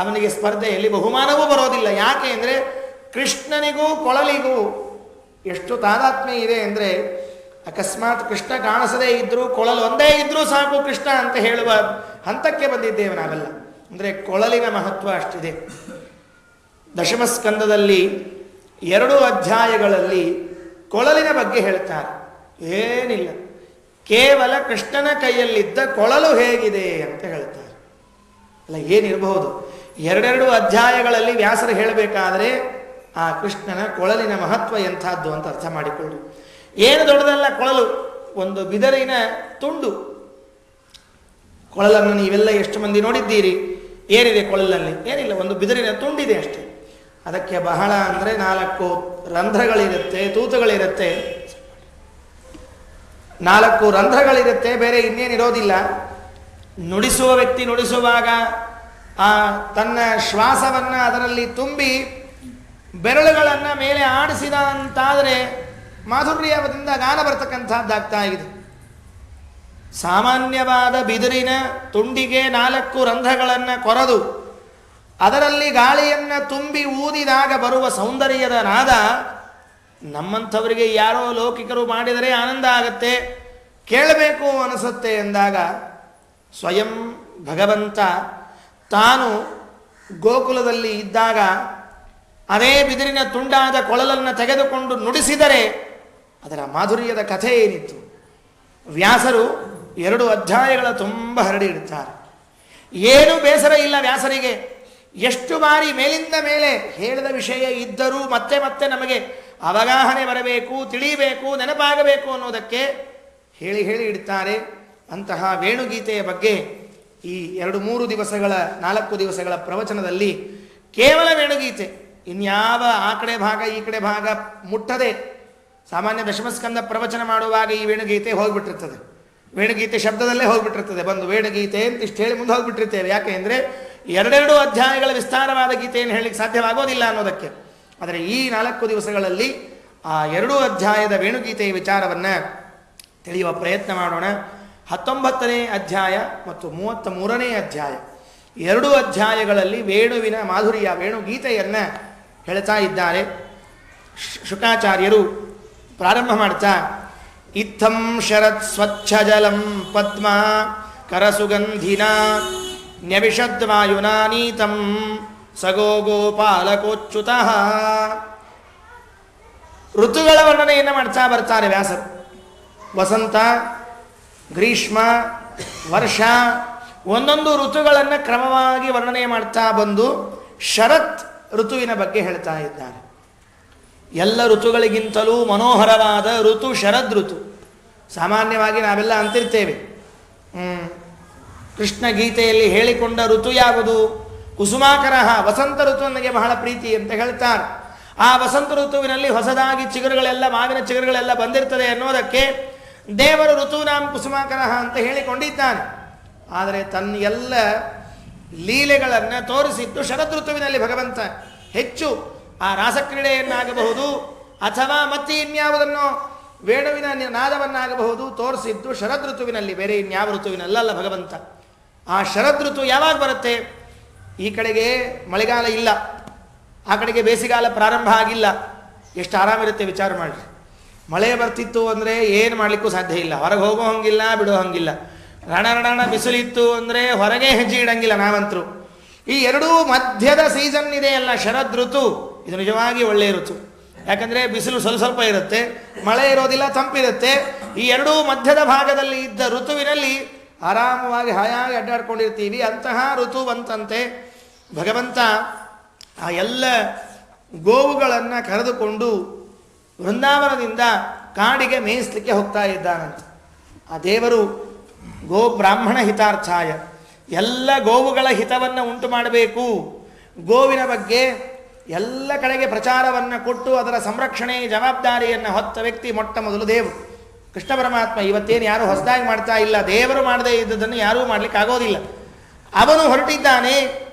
ಅವನಿಗೆ ಸ್ಪರ್ಧೆಯಲ್ಲಿ ಬಹುಮಾನವೂ ಬರೋದಿಲ್ಲ. ಯಾಕೆ ಅಂದರೆ ಕೃಷ್ಣನಿಗೂ ಕೊಳಲಿಗೂ ಎಷ್ಟು ತಾದಾತ್ಮ್ಯ ಇದೆ ಅಂದರೆ, ಅಕಸ್ಮಾತ್ ಕೃಷ್ಣ ಕಾಣಿಸದೇ ಇದ್ದರೂ, ಕೊಳಲು ಒಂದೇ ಇದ್ದರೂ ಸಾಕು ಕೃಷ್ಣ ಅಂತ ಹೇಳುವ ಹಂತಕ್ಕೆ ಬಂದಿದ್ದೇವೆ ನಾವೆಲ್ಲ. ಅಂದರೆ ಕೊಳಲಿನ ಮಹತ್ವ ಅಷ್ಟಿದೆ. ದಶಮಸ್ಕಂದದಲ್ಲಿ 2 ಅಧ್ಯಾಯಗಳಲ್ಲಿ ಕೊಳಲಿನ ಬಗ್ಗೆ ಹೇಳ್ತಾರೆ. ಏನಿಲ್ಲ, ಕೇವಲ ಕೃಷ್ಣನ ಕೈಯಲ್ಲಿದ್ದ ಕೊಳಲು ಹೇಗಿದೆ ಅಂತ ಹೇಳ್ತಾರೆ. ಅಲ್ಲ, ಏನಿರಬಹುದು? 2 ಅಧ್ಯಾಯಗಳಲ್ಲಿ ವ್ಯಾಸರು ಹೇಳಬೇಕಾದ್ರೆ ಆ ಕೃಷ್ಣನ ಕೊಳಲಿನ ಮಹತ್ವ ಎಂಥದ್ದು ಅಂತ ಅರ್ಥ ಮಾಡಿಕೊಳ್ಳಿ. ಏನು ದೊಡ್ಡದಲ್ಲ ಕೊಳಲು, ಒಂದು ಬಿದರಿನ ತುಂಡು. ಕೊಳಲನ್ನು ನೀವೆಲ್ಲ ಎಷ್ಟು ಮಂದಿ ನೋಡಿದ್ದೀರಿ? ಏನಿದೆ ಕೊಳಲಲ್ಲಿ? ಏನಿಲ್ಲ, ಒಂದು ಬಿದರಿನ ತುಂಡಿದೆ ಅಷ್ಟೇ. ಅದಕ್ಕೆ ಬಹಳ ಅಂದರೆ 4 ರಂಧ್ರಗಳಿರುತ್ತೆ, ತೂತುಗಳಿರುತ್ತೆ, 4 ರಂಧ್ರಗಳಿರುತ್ತೆ, ಬೇರೆ ಇನ್ನೇನಿರೋದಿಲ್ಲ. ನುಡಿಸುವ ವ್ಯಕ್ತಿ ನುಡಿಸುವಾಗ ತನ್ನ ಶ್ವಾಸವನ್ನು ಅದರಲ್ಲಿ ತುಂಬಿ ಬೆರಳುಗಳನ್ನು ಮೇಲೆ ಆಡಿಸಿದ ಅಂತಾದರೆ ಮಾಧುರ್ಯದಿಂದ ಗಾನ ಬರ್ತಕ್ಕಂಥದ್ದಾಗ್ತಾ ಇದೆ. ಸಾಮಾನ್ಯವಾದ ಬಿದಿರಿನ ತುಂಡಿಗೆ 4 ರಂಧ್ರಗಳನ್ನು ಕೊರೆದು ಅದರಲ್ಲಿ ಗಾಳಿಯನ್ನು ತುಂಬಿ ಊದಿದಾಗ ಬರುವ ಸೌಂದರ್ಯದ ನಾದ ನಮ್ಮಂಥವರಿಗೆ ಯಾರೋ ಲೌಕಿಕರು ಮಾಡಿದರೆ ಆನಂದ ಆಗುತ್ತೆ, ಕೇಳಬೇಕು ಅನಿಸುತ್ತೆ ಎಂದಾಗ ಸ್ವಯಂ ಭಗವಂತ ತಾನು ಗೋಕುಲದಲ್ಲಿ ಇದ್ದಾಗ ಅದೇ ಬಿದಿರಿನ ತುಂಡಾದ ಕೊಳಲನ್ನು ತೆಗೆದುಕೊಂಡು ನುಡಿಸಿದರೆ ಅದರ ಮಾಧುರ್ಯದ ಕಥೆ ಏನಿತ್ತು. ವ್ಯಾಸರು 2 ಅಧ್ಯಾಯಗಳ ತುಂಬ ಹರಡಿ ಇಡುತ್ತಾರೆ. ಏನೂ ಬೇಸರ ಇಲ್ಲ ವ್ಯಾಸರಿಗೆ. ಎಷ್ಟು ಬಾರಿ ಮೇಲಿಂದ ಮೇಲೆ ಹೇಳಿದ ವಿಷಯ ಇದ್ದರೂ ಮತ್ತೆ ಮತ್ತೆ ನಮಗೆ ಅವಗಾಹನೆ ಬರಬೇಕು, ತಿಳಿಯಬೇಕು, ನೆನಪಾಗಬೇಕು ಅನ್ನೋದಕ್ಕೆ ಹೇಳಿ ಹೇಳಿ ಇಡ್ತಾರೆ. ಅಂತಹ ವೇಣುಗೀತೆಯ ಬಗ್ಗೆ ಈ 2-3 ದಿವಸಗಳ 4 ದಿವಸಗಳ ಪ್ರವಚನದಲ್ಲಿ ಕೇವಲ ವೇಣುಗೀತೆ, ಇನ್ಯಾವ ಆ ಕಡೆ ಭಾಗ ಈ ಕಡೆ ಭಾಗ ಮುಟ್ಟದೆ, ಸಾಮಾನ್ಯ ದಶಮಸ್ಕಂದ ಪ್ರವಚನ ಮಾಡುವಾಗ ಈ ವೇಣುಗೀತೆ ಹೋಗ್ಬಿಟ್ಟಿರ್ತದೆ, ವೇಣುಗೀತೆ ಶಬ್ದದಲ್ಲೇ ಹೋಗ್ಬಿಟ್ಟಿರ್ತದೆ, ಬಂದು ವೇಣುಗೀತೆ ಅಂತ ಇಷ್ಟು ಹೇಳಿ ಮುಂದೆ ಹೋಗ್ಬಿಟ್ಟಿರ್ತೇವೆ. ಯಾಕೆ ಅಂದರೆ 2 ಅಧ್ಯಾಯಗಳ ವಿಸ್ತಾರವಾದ ಗೀತೆಯನ್ನು ಹೇಳಲಿಕ್ಕೆ ಸಾಧ್ಯವಾಗೋದಿಲ್ಲ ಅನ್ನೋದಕ್ಕೆ. ಆದರೆ ಈ 4 ದಿವಸಗಳಲ್ಲಿ ಆ 2 ಅಧ್ಯಾಯದ ವೇಣುಗೀತೆಯ ವಿಚಾರವನ್ನು ತಿಳಿಯುವ ಪ್ರಯತ್ನ ಮಾಡೋಣ. 19ನೇ ಅಧ್ಯಾಯ ಮತ್ತು 33ನೇ ಅಧ್ಯಾಯ 2 ಅಧ್ಯಾಯಗಳಲ್ಲಿ ವೇಣುವಿನ ಮಾಧುರ್ಯ, ವೇಣುಗೀತೆಯನ್ನು ಹೇಳ್ತಾ ಇದ್ದಾರೆ. ಶುಕಾಚಾರ್ಯರು ಪ್ರಾರಂಭ ಮಾಡ್ತಾ, ಇತ್ತಂ ಶರತ್ ಸ್ವಚ್ಛ ಜಲಂ ಪದ್ಮ ಕರಸುಗಂಧಿನ ನ್ಯವಿಷದ್ವಾಯುನಾನೀತಂ ಸಗೋ ಗೋಪಾಲಕೋಚ್ಯುತಃ. ಋತುಗಳ ವರ್ಣನೆಯನ್ನು ಮಾಡ್ತಾ ಬರ್ತಾರೆ ವ್ಯಾಸರು. ವಸಂತ, ಗ್ರೀಷ್ಮ, ವರ್ಷ, ಒಂದೊಂದು ಋತುಗಳನ್ನು ಕ್ರಮವಾಗಿ ವರ್ಣನೆ ಮಾಡ್ತಾ ಬಂದು ಶರತ್ ಋತುವಿನ ಬಗ್ಗೆ ಹೇಳ್ತಾ ಇದ್ದಾರೆ. ಎಲ್ಲ ಋತುಗಳಿಗಿಂತಲೂ ಮನೋಹರವಾದ ಋತು ಶರದ್ ಋತು. ಸಾಮಾನ್ಯವಾಗಿ ನಾವೆಲ್ಲ ಅಂತಿರ್ತೇವೆ, ಕೃಷ್ಣ ಗೀತೆಯಲ್ಲಿ ಹೇಳಿಕೊಂಡ ಋತು ಯಾವುದು? ಕುಸುಮಾಕರ, ವಸಂತ ಋತು ನನಗೆ ಬಹಳ ಪ್ರೀತಿ ಅಂತ ಹೇಳ್ತಾರೆ. ಆ ವಸಂತ ಋತುವಿನಲ್ಲಿ ಹೊಸದಾಗಿ ಚಿಗುರುಗಳೆಲ್ಲ, ಮಾವಿನ ಚಿಗುರುಗಳೆಲ್ಲ ಬಂದಿರ್ತದೆ ಅನ್ನೋದಕ್ಕೆ ದೇವರು ಋತುನಾಂ ಕುಸುಮಾಕರ ಅಂತ ಹೇಳಿಕೊಂಡಿದ್ದಾನೆ. ಆದರೆ ತನ್ನ ಎಲ್ಲ ಲೀಲೆಗಳನ್ನು ತೋರಿಸಿದ್ದು ಶರದ್ ಋತುವಿನಲ್ಲಿ ಭಗವಂತ. ಹೆಚ್ಚು ಆ ರಾಸಕ್ರೀಡೆಯನ್ನಾಗಬಹುದು ಅಥವಾ ಮತ್ತೆ ಇನ್ಯಾವುದನ್ನು ವೇಣುವಿನ ನಾದವನ್ನಾಗಬಹುದು ತೋರಿಸಿದ್ದು ಶರದ್ ಋತುವಿನಲ್ಲಿ, ಬೇರೆ ಇನ್ಯಾವ ಋತುವಿನಲ್ಲ ಭಗವಂತ. ಆ ಶರದ್ ಋತು ಯಾವಾಗ ಬರುತ್ತೆ? ಈ ಕಡೆಗೆ ಮಳೆಗಾಲ ಇಲ್ಲ, ಆ ಕಡೆಗೆ ಬೇಸಿಗೆಗಾಲ ಪ್ರಾರಂಭ ಆಗಿಲ್ಲ. ಎಷ್ಟು ಆರಾಮಿರುತ್ತೆ ವಿಚಾರ ಮಾಡಿರಿ. ಮಳೆ ಬರ್ತಿತ್ತು ಅಂದರೆ ಏನು ಮಾಡಲಿಕ್ಕೂ ಸಾಧ್ಯ ಇಲ್ಲ, ಹೊರಗೆ ಹೋಗೋ ಹಂಗಿಲ್ಲ, ಬಿಡೋ ಹಂಗಿಲ್ಲ. ರಣ ಬಿಸಿಲಿತ್ತು ಅಂದರೆ ಹೊರಗೆ ಹೆಜ್ಜೆ ಇಡಂಗಿಲ್ಲ ನಾವಂತರೂ. ಈ 2 ಮಧ್ಯದ ಸೀಸನ್ ಇದೆಯಲ್ಲ ಶರದ್ ಋತು, ಇದು ನಿಜವಾಗಿ ಒಳ್ಳೆಯ ಋತು. ಯಾಕಂದರೆ ಬಿಸಿಲು ಸ್ವಲ್ಪ ಇರುತ್ತೆ, ಮಳೆ ಇರೋದಿಲ್ಲ, ತಂಪಿರುತ್ತೆ. ಈ 2 ಮಧ್ಯದ ಭಾಗದಲ್ಲಿ ಇದ್ದ ಋತುವಿನಲ್ಲಿ ಆರಾಮವಾಗಿ ಹಾಯಾಗಿ ಅಡ್ಡಾಡ್ಕೊಂಡಿರ್ತೀವಿ. ಅಂತಹ ಋತು ಬಂತಂತೆ. ಭಗವಂತ ಆ ಎಲ್ಲ ಗೋವುಗಳನ್ನು ಕರೆದುಕೊಂಡು ವೃಂದಾವನದಿಂದ ಕಾಡಿಗೆ ಮೇಯಿಸಲಿಕ್ಕೆ ಹೋಗ್ತಾ ಇದ್ದಾನಂತೆ. ಆ ದೇವರು ಗೋ ಬ್ರಾಹ್ಮಣ ಹಿತಾರ್ಥಾಯ, ಎಲ್ಲ ಗೋವುಗಳ ಹಿತವನ್ನು ಉಂಟು ಮಾಡಬೇಕು. ಗೋವಿನ ಬಗ್ಗೆ ಎಲ್ಲ ಕಡೆಗೆ ಪ್ರಚಾರವನ್ನು ಕೊಟ್ಟು ಅದರ ಸಂರಕ್ಷಣೆ ಜವಾಬ್ದಾರಿಯನ್ನು ಹೊತ್ತ ವ್ಯಕ್ತಿ ಮೊಟ್ಟ ಮೊದಲು ದೇವರು ಕೃಷ್ಣ ಪರಮಾತ್ಮ. ಇವತ್ತೇನು ಯಾರೂ ಹೊಸದಾಗಿ ಮಾಡ್ತಾ ಇಲ್ಲ, ದೇವರು ಮಾಡದೇ ಇದ್ದುದನ್ನು ಯಾರೂ ಮಾಡಲಿಕ್ಕೆ ಆಗೋದಿಲ್ಲ. ಅವನು ಹೊರಟಿದ್ದಾನೆ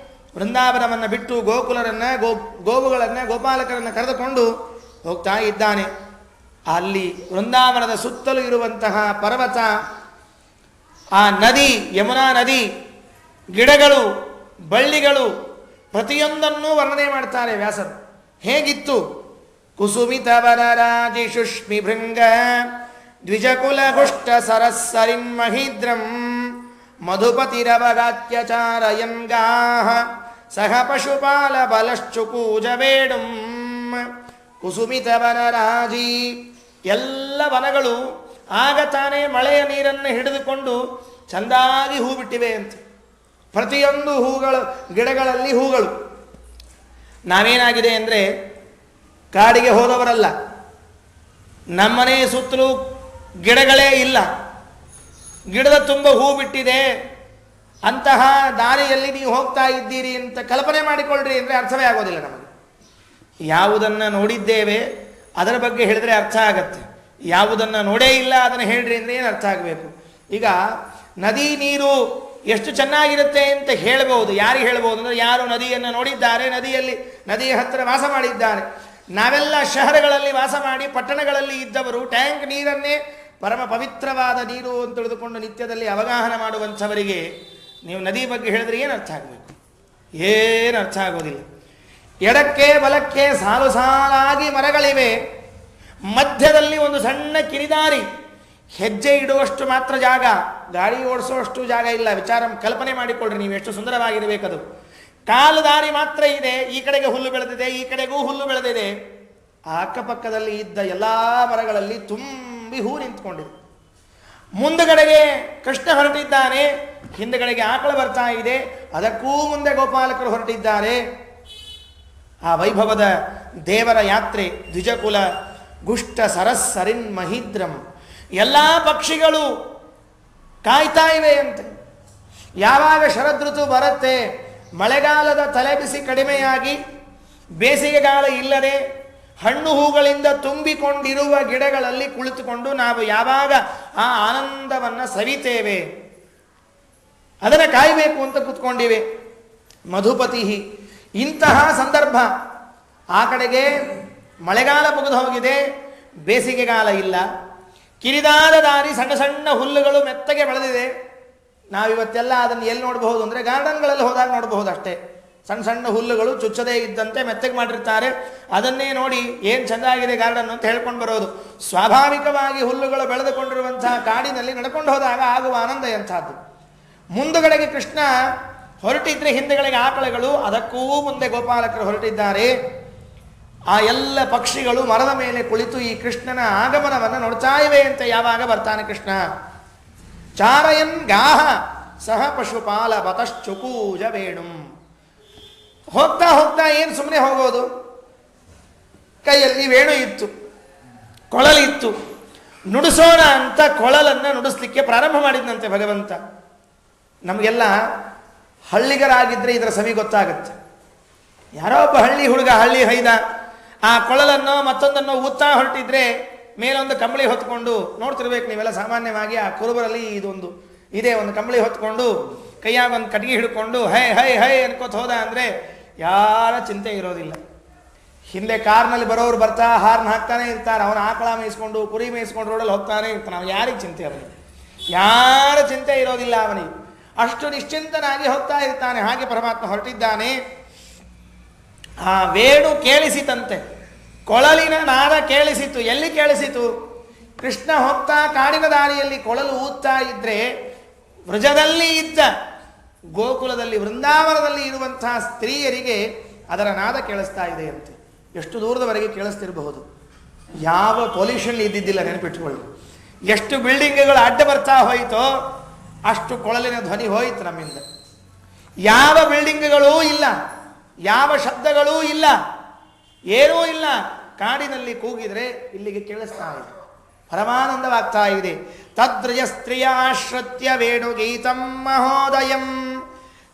ವೃಂದಾವನವನ್ನು ಬಿಟ್ಟು ಗೋಕುಲರನ್ನು, ಗೋವುಗಳನ್ನು, ಗೋಪಾಲಕರನ್ನು ಕರೆದುಕೊಂಡು ಹೋಗ್ತಾ ಇದ್ದಾನೆ. ಅಲ್ಲಿ ವೃಂದಾವನದ ಸುತ್ತಲೂ ಇರುವಂತಹ ಪರ್ವತ, ಆ ನದಿ, ಯಮುನಾ ನದಿ, ಗಿಡಗಳು, ಬಳ್ಳಿಗಳು, ಪ್ರತಿಯೊಂದನ್ನೂ ವರ್ಣನೆ ಮಾಡ್ತಾರೆ ವ್ಯಾಸರು. ಹೇಗಿತ್ತು? ಕುಸುಮಿತ ವರರಾಜಿ ಶುಷ್ಮಿ ಭೃಂಗ ದ್ವಿಜಕುಲ ಹುಷ್ಟ ಸರಸ್ಸರಿಂ ಮಹೀದ್ರಂ ಮಧುಪತಿರವಗಾತ್ಯಚಾರಯಂಗಾಹ ಸಹ ಪಶುಪಾಲ ಬಲಶ್ಚುಕೂಜ ಬೇಡುಂ. ಕುಸುಮಿತ ವನರಾಜಿ, ಎಲ್ಲ ವನಗಳು ಆಗ ತಾನೇ ಮಳೆಯ ನೀರನ್ನು ಹಿಡಿದುಕೊಂಡು ಚೆಂದಾಗಿ ಹೂ ಬಿಟ್ಟಿವೆ ಅಂತ. ಪ್ರತಿಯೊಂದು ಹೂಗಳು, ಗಿಡಗಳಲ್ಲಿ ಹೂಗಳು. ನಾವೇನಾಗಿದೆ ಅಂದರೆ ಕಾಡಿಗೆ ಹೋದವರಲ್ಲ. ನಮ್ಮನೆ ಸುತ್ತಲೂ ಗಿಡಗಳೇ ಇಲ್ಲ, ಗಿಡದ ತುಂಬ ಹೂ ಬಿಟ್ಟಿದೆ, ಅಂತಹ ದಾರಿಯಲ್ಲಿ ನೀವು ಹೋಗ್ತಾ ಇದ್ದೀರಿ ಅಂತ ಕಲ್ಪನೆ ಮಾಡಿಕೊಳ್ಳ್ರಿ ಅಂದರೆ ಅರ್ಥವೇ ಆಗೋದಿಲ್ಲ ನಮಗೆ. ಯಾವುದನ್ನು ನೋಡಿದ್ದೇವೆ ಅದರ ಬಗ್ಗೆ ಹೇಳಿದ್ರೆ ಅರ್ಥ ಆಗತ್ತೆ, ಯಾವುದನ್ನು ನೋಡೇ ಇಲ್ಲ ಅದನ್ನು ಹೇಳ್ರಿ ಅಂದರೆ ಏನು ಅರ್ಥ ಆಗಬೇಕು? ಈಗ ನದಿ ನೀರು ಎಷ್ಟು ಚೆನ್ನಾಗಿರುತ್ತೆ ಅಂತ ಹೇಳ್ಬೋದು. ಯಾರಿಗೆ ಹೇಳ್ಬೋದು ಅಂದರೆ ಯಾರು ನದಿಯನ್ನು ನೋಡಿದ್ದಾರೆ, ನದಿಯ ಹತ್ತಿರ ವಾಸ ಮಾಡಿದ್ದಾರೆ. ನಾವೆಲ್ಲ ಶಹರಗಳಲ್ಲಿ ವಾಸ ಮಾಡಿ ಪಟ್ಟಣಗಳಲ್ಲಿ ಇದ್ದವರು ಟ್ಯಾಂಕ್ ನೀರನ್ನೇ ಪರಮ ಪವಿತ್ರವಾದ ನೀರು ಅಂತ ತಿಳಿದುಕೊಂಡು ನಿತ್ಯದಲ್ಲಿ ಅವಗಾಹನ ಮಾಡುವಂಥವರಿಗೆ ನೀವು ನದಿ ಬಗ್ಗೆ ಹೇಳಿದ್ರೆ ಏನು ಅರ್ಥ ಆಗಬೇಕು? ಏನು ಅರ್ಥ ಆಗೋದಿಲ್ಲ. ಎಡಕ್ಕೆ ಬಲಕ್ಕೆ ಸಾಲು ಸಾಲಾಗಿ ಮರಗಳಿವೆ, ಮಧ್ಯದಲ್ಲಿ ಒಂದು ಸಣ್ಣ ಕಿರಿದಾರಿ, ಹೆಜ್ಜೆ ಇಡುವಷ್ಟು ಮಾತ್ರ ಜಾಗ, ಗಾಡಿ ಓಡಿಸುವಷ್ಟು ಜಾಗ ಇಲ್ಲ. ಕಲ್ಪನೆ ಮಾಡಿಕೊಳ್ಳ್ರಿ ನೀವು, ಎಷ್ಟು ಸುಂದರವಾಗಿರಬೇಕದು. ಕಾಲು ದಾರಿ ಮಾತ್ರ ಇದೆ, ಈ ಕಡೆಗೆ ಹುಲ್ಲು ಬೆಳೆದಿದೆ, ಈ ಕಡೆಗೂ ಹುಲ್ಲು ಬೆಳೆದಿದೆ. ಆ ಅಕ್ಕಪಕ್ಕದಲ್ಲಿ ಇದ್ದ ಎಲ್ಲ ಮರಗಳಲ್ಲಿ ತುಂಬಿ ಹೂ ನಿಂತ್ಕೊಂಡಿದೆ. ಮುಂದುಗಡೆಗೆ ಕೃಷ್ಣ ಹೊರಟಿದ್ದಾನೆ, ಹಿಂದುಗಡೆಗೆ ಆಕಳ ಬರ್ತಾ ಇದೆ, ಅದಕ್ಕೂ ಮುಂದೆ ಗೋಪಾಲಕರು ಹೊರಟಿದ್ದಾರೆ. ಆ ವೈಭವದ ದೇವರ ಯಾತ್ರೆ ದ್ವಿಜಕುಲ ಗುಷ್ಟ ಸರಸ್ಸರಿನ್ ಮಹಿದ್ರಂ. ಎಲ್ಲ ಪಕ್ಷಿಗಳು ಕಾಯ್ತಾ ಇವೆ ಅಂತೆ. ಯಾವಾಗ ಶರದೃತು ಬರುತ್ತೆ, ಮಳೆಗಾಲದ ತಲೆಬಿಸಿ ಕಡಿಮೆಯಾಗಿ ಬೇಸಿಗೆಗಾಲ ಇಲ್ಲದೆ ಹಣ್ಣು ಹೂಗಳಿಂದ ತುಂಬಿಕೊಂಡಿರುವ ಗಿಡಗಳಲ್ಲಿ ಕುಳಿತುಕೊಂಡು ನಾವು ಯಾವಾಗ ಆ ಆನಂದವನ್ನು ಸವಿತೇವೆ ಅದನ್ನು ಕಾಯಬೇಕು ಅಂತ ಕೂತ್ಕೊಂಡಿವೆ. ಮಧುಪತಿ ಇಂತಹ ಸಂದರ್ಭ. ಆ ಕಡೆಗೆ ಮಳೆಗಾಲ ಮುಗಿದು ಹೋಗಿದೆ, ಬೇಸಿಗೆಗಾಲ ಇಲ್ಲ, ಕಿರಿದಾದ ದಾರಿ, ಸಣ್ಣ ಸಣ್ಣ ಹುಲ್ಲುಗಳು ಮೆತ್ತಗೆ ಬೆಳೆದಿದೆ. ನಾವಿವತ್ತೆಲ್ಲ ಅದನ್ನು ಎಲ್ಲಿ ನೋಡಬಹುದು ಅಂದರೆ ಗಾರ್ಡನ್ಗಳಲ್ಲಿ ಹೋದಾಗ ನೋಡಬಹುದು ಅಷ್ಟೇ. ಸಣ್ಣ ಸಣ್ಣ ಹುಲ್ಲುಗಳು ಚುಚ್ಚದೇ ಇದ್ದಂತೆ ಮೆತ್ತಗೆ ಮಾಡಿರ್ತಾರೆ, ಅದನ್ನೇ ನೋಡಿ ಏನು ಚೆಂದಾಗಿದೆ ಗಾರ್ಡನ್ ಅಂತ ಹೇಳ್ಕೊಂಡು ಬರೋದು. ಸ್ವಾಭಾವಿಕವಾಗಿ ಹುಲ್ಲುಗಳು ಬೆಳೆದುಕೊಂಡಿರುವಂತಹ ಕಾಡಿನಲ್ಲಿ ನಡ್ಕೊಂಡು ಹೋದಾಗ ಆಗುವ ಆನಂದ ಎಂಥದ್ದು. ಮುಂದುಗಡೆಗೆ ಕೃಷ್ಣ ಹೊರಟಿದ್ರೆ ಹಿಂದುಗಡೆಗೆ ಆಕಳಗಳು, ಅದಕ್ಕೂ ಮುಂದೆ ಗೋಪಾಲಕರು ಹೊರಟಿದ್ದಾರೆ. ಆ ಎಲ್ಲ ಪಕ್ಷಿಗಳು ಮರದ ಮೇಲೆ ಕುಳಿತು ಈ ಕೃಷ್ಣನ ಆಗಮನವನ್ನು ನೋಡ್ತಾ ಇವೆ ಅಂತ ಯಾವಾಗ ಬರ್ತಾನೆ ಕೃಷ್ಣ. ಚಾರಯನ್ ಗಾಹ ಸಹ ಪಶುಪಾಲ ಬತಶ್ಚುಕೂಜ ವೇಣುಂ. ಹೋಗ್ತಾ ಹೋಗ್ತಾ ಏನು ಸುಮ್ಮನೆ ಹೋಗೋದು, ಕೈಯಲ್ಲಿ ವೇಣು ಇತ್ತು, ಕೊಳಲಿತ್ತು, ನುಡಿಸೋಣ ಅಂತ ಕೊಳಲನ್ನು ನುಡಿಸ್ಲಿಕ್ಕೆ ಪ್ರಾರಂಭ ಮಾಡಿದ್ನಂತೆ ಭಗವಂತ. ನಮಗೆಲ್ಲ ಹಳ್ಳಿಗರಾಗಿದ್ದರೆ ಇದರ ಸವಿ ಗೊತ್ತಾಗತ್ತೆ. ಯಾರೋ ಒಬ್ಬ ಹಳ್ಳಿ ಹುಡುಗ, ಹಳ್ಳಿ ಹೈದ, ಆ ಕೊಳಲನ್ನೋ ಮತ್ತೊಂದನ್ನೋ ಊದ್ತಾ ಹೊರಟಿದ್ರೆ ಮೇಲೊಂದು ಕಂಬಳಿ ಹೊತ್ಕೊಂಡು ನೋಡ್ತಿರ್ಬೇಕು ನೀವೆಲ್ಲ. ಸಾಮಾನ್ಯವಾಗಿ ಆ ಕುರುಬರಲ್ಲಿ ಇದೊಂದು ಇದೆ, ಒಂದು ಕಂಬಳಿ ಹೊತ್ಕೊಂಡು ಕೈಯಾಗ ಒಂದು ಕಟ್ಟಿಗೆ ಹಿಡ್ಕೊಂಡು ಹೈ ಹೈ ಹೈ ಅನ್ಕೋತ ಹೋದ ಅಂದರೆ ಯಾರ ಚಿಂತೆ ಇರೋದಿಲ್ಲ. ಹಿಂದೆ ಕಾರ್ನಲ್ಲಿ ಬರೋರು ಬರ್ತಾ ಹಾರ್ನ್ ಹಾಕ್ತಾನೆ ಇರ್ತಾರೆ, ಅವನ ಆಕಳ ಮೇಯಿಸ್ಕೊಂಡು ಕುರಿ ಮೇಯಿಸ್ಕೊಂಡು ರೋಡಲ್ಲಿ ಹೋಗ್ತಾನೆ ಇರ್ತಾನೆ. ಅವನು ಯಾರಿಗೆ ಚಿಂತೆ ಅವನಿಗೆ? ಯಾರ ಚಿಂತೆ ಇರೋದಿಲ್ಲ ಅವನಿಗೆ. ಅಷ್ಟು ನಿಶ್ಚಿಂತನಾಗಿ ಹೋಗ್ತಾ ಇರ್ತಾನೆ. ಹಾಗೆ ಪರಮಾತ್ಮ ಹೊರಟಿದ್ದಾನೆ. ಆ ವೇಣು ಕೇಳಿಸಿತಂತೆ, ಕೊಳಲಿನ ನಾದ ಕೇಳಿಸಿತು. ಎಲ್ಲಿ ಕೇಳಿಸಿತು? ಕೃಷ್ಣ ಹೋಗ್ತಾ ಕಾಡಿನ ದಾರಿಯಲ್ಲಿ ಕೊಳಲು ಊದ್ತಾ ಇದ್ರೆ ವ್ರಜದಲ್ಲಿ ಇದ್ದ ಗೋಕುಲದಲ್ಲಿ ವೃಂದಾವನದಲ್ಲಿ ಇರುವಂತಹ ಸ್ತ್ರೀಯರಿಗೆ ಅದರ ನಾದ ಕೇಳಿಸ್ತಾ ಇದೆ ಅಂತೆ. ಎಷ್ಟು ದೂರದವರೆಗೆ ಕೇಳಿಸ್ತಿರಬಹುದು. ಯಾವ ಪೊಲ್ಯೂಷನ್ ಇದ್ದಿದ್ದಿಲ್ಲ, ನೆನಪಿಟ್ಕೊಳ್ಳಿ. ಎಷ್ಟು ಬಿಲ್ಡಿಂಗ್ಗಳು ಅಡ್ಡ ಬರ್ತಾ ಹೋಯಿತೋ ಅಷ್ಟು ಕೊಳಲಿನ ಧ್ವನಿ ಹೋಯಿತು ನಮ್ಮಿಂದ. ಯಾವ ಬಿಲ್ಡಿಂಗ್ಗಳೂ ಇಲ್ಲ, ಯಾವ ಶಬ್ದಗಳೂ ಇಲ್ಲ, ಏನೂ ಇಲ್ಲ. ಕಾಡಿನಲ್ಲಿ ಕೂಗಿದ್ರೆ ಇಲ್ಲಿಗೆ ಕೇಳಿಸ್ತಾ ಇದೆ, ಪರಮಾನಂದವಾಗ್ತಾ ಇದೆ. ತದ್ರಜ ಸ್ತ್ರೀಯಾಶ್ರತ್ಯ ವೇಣುಗೀತಂ ಮಹೋದಯಂ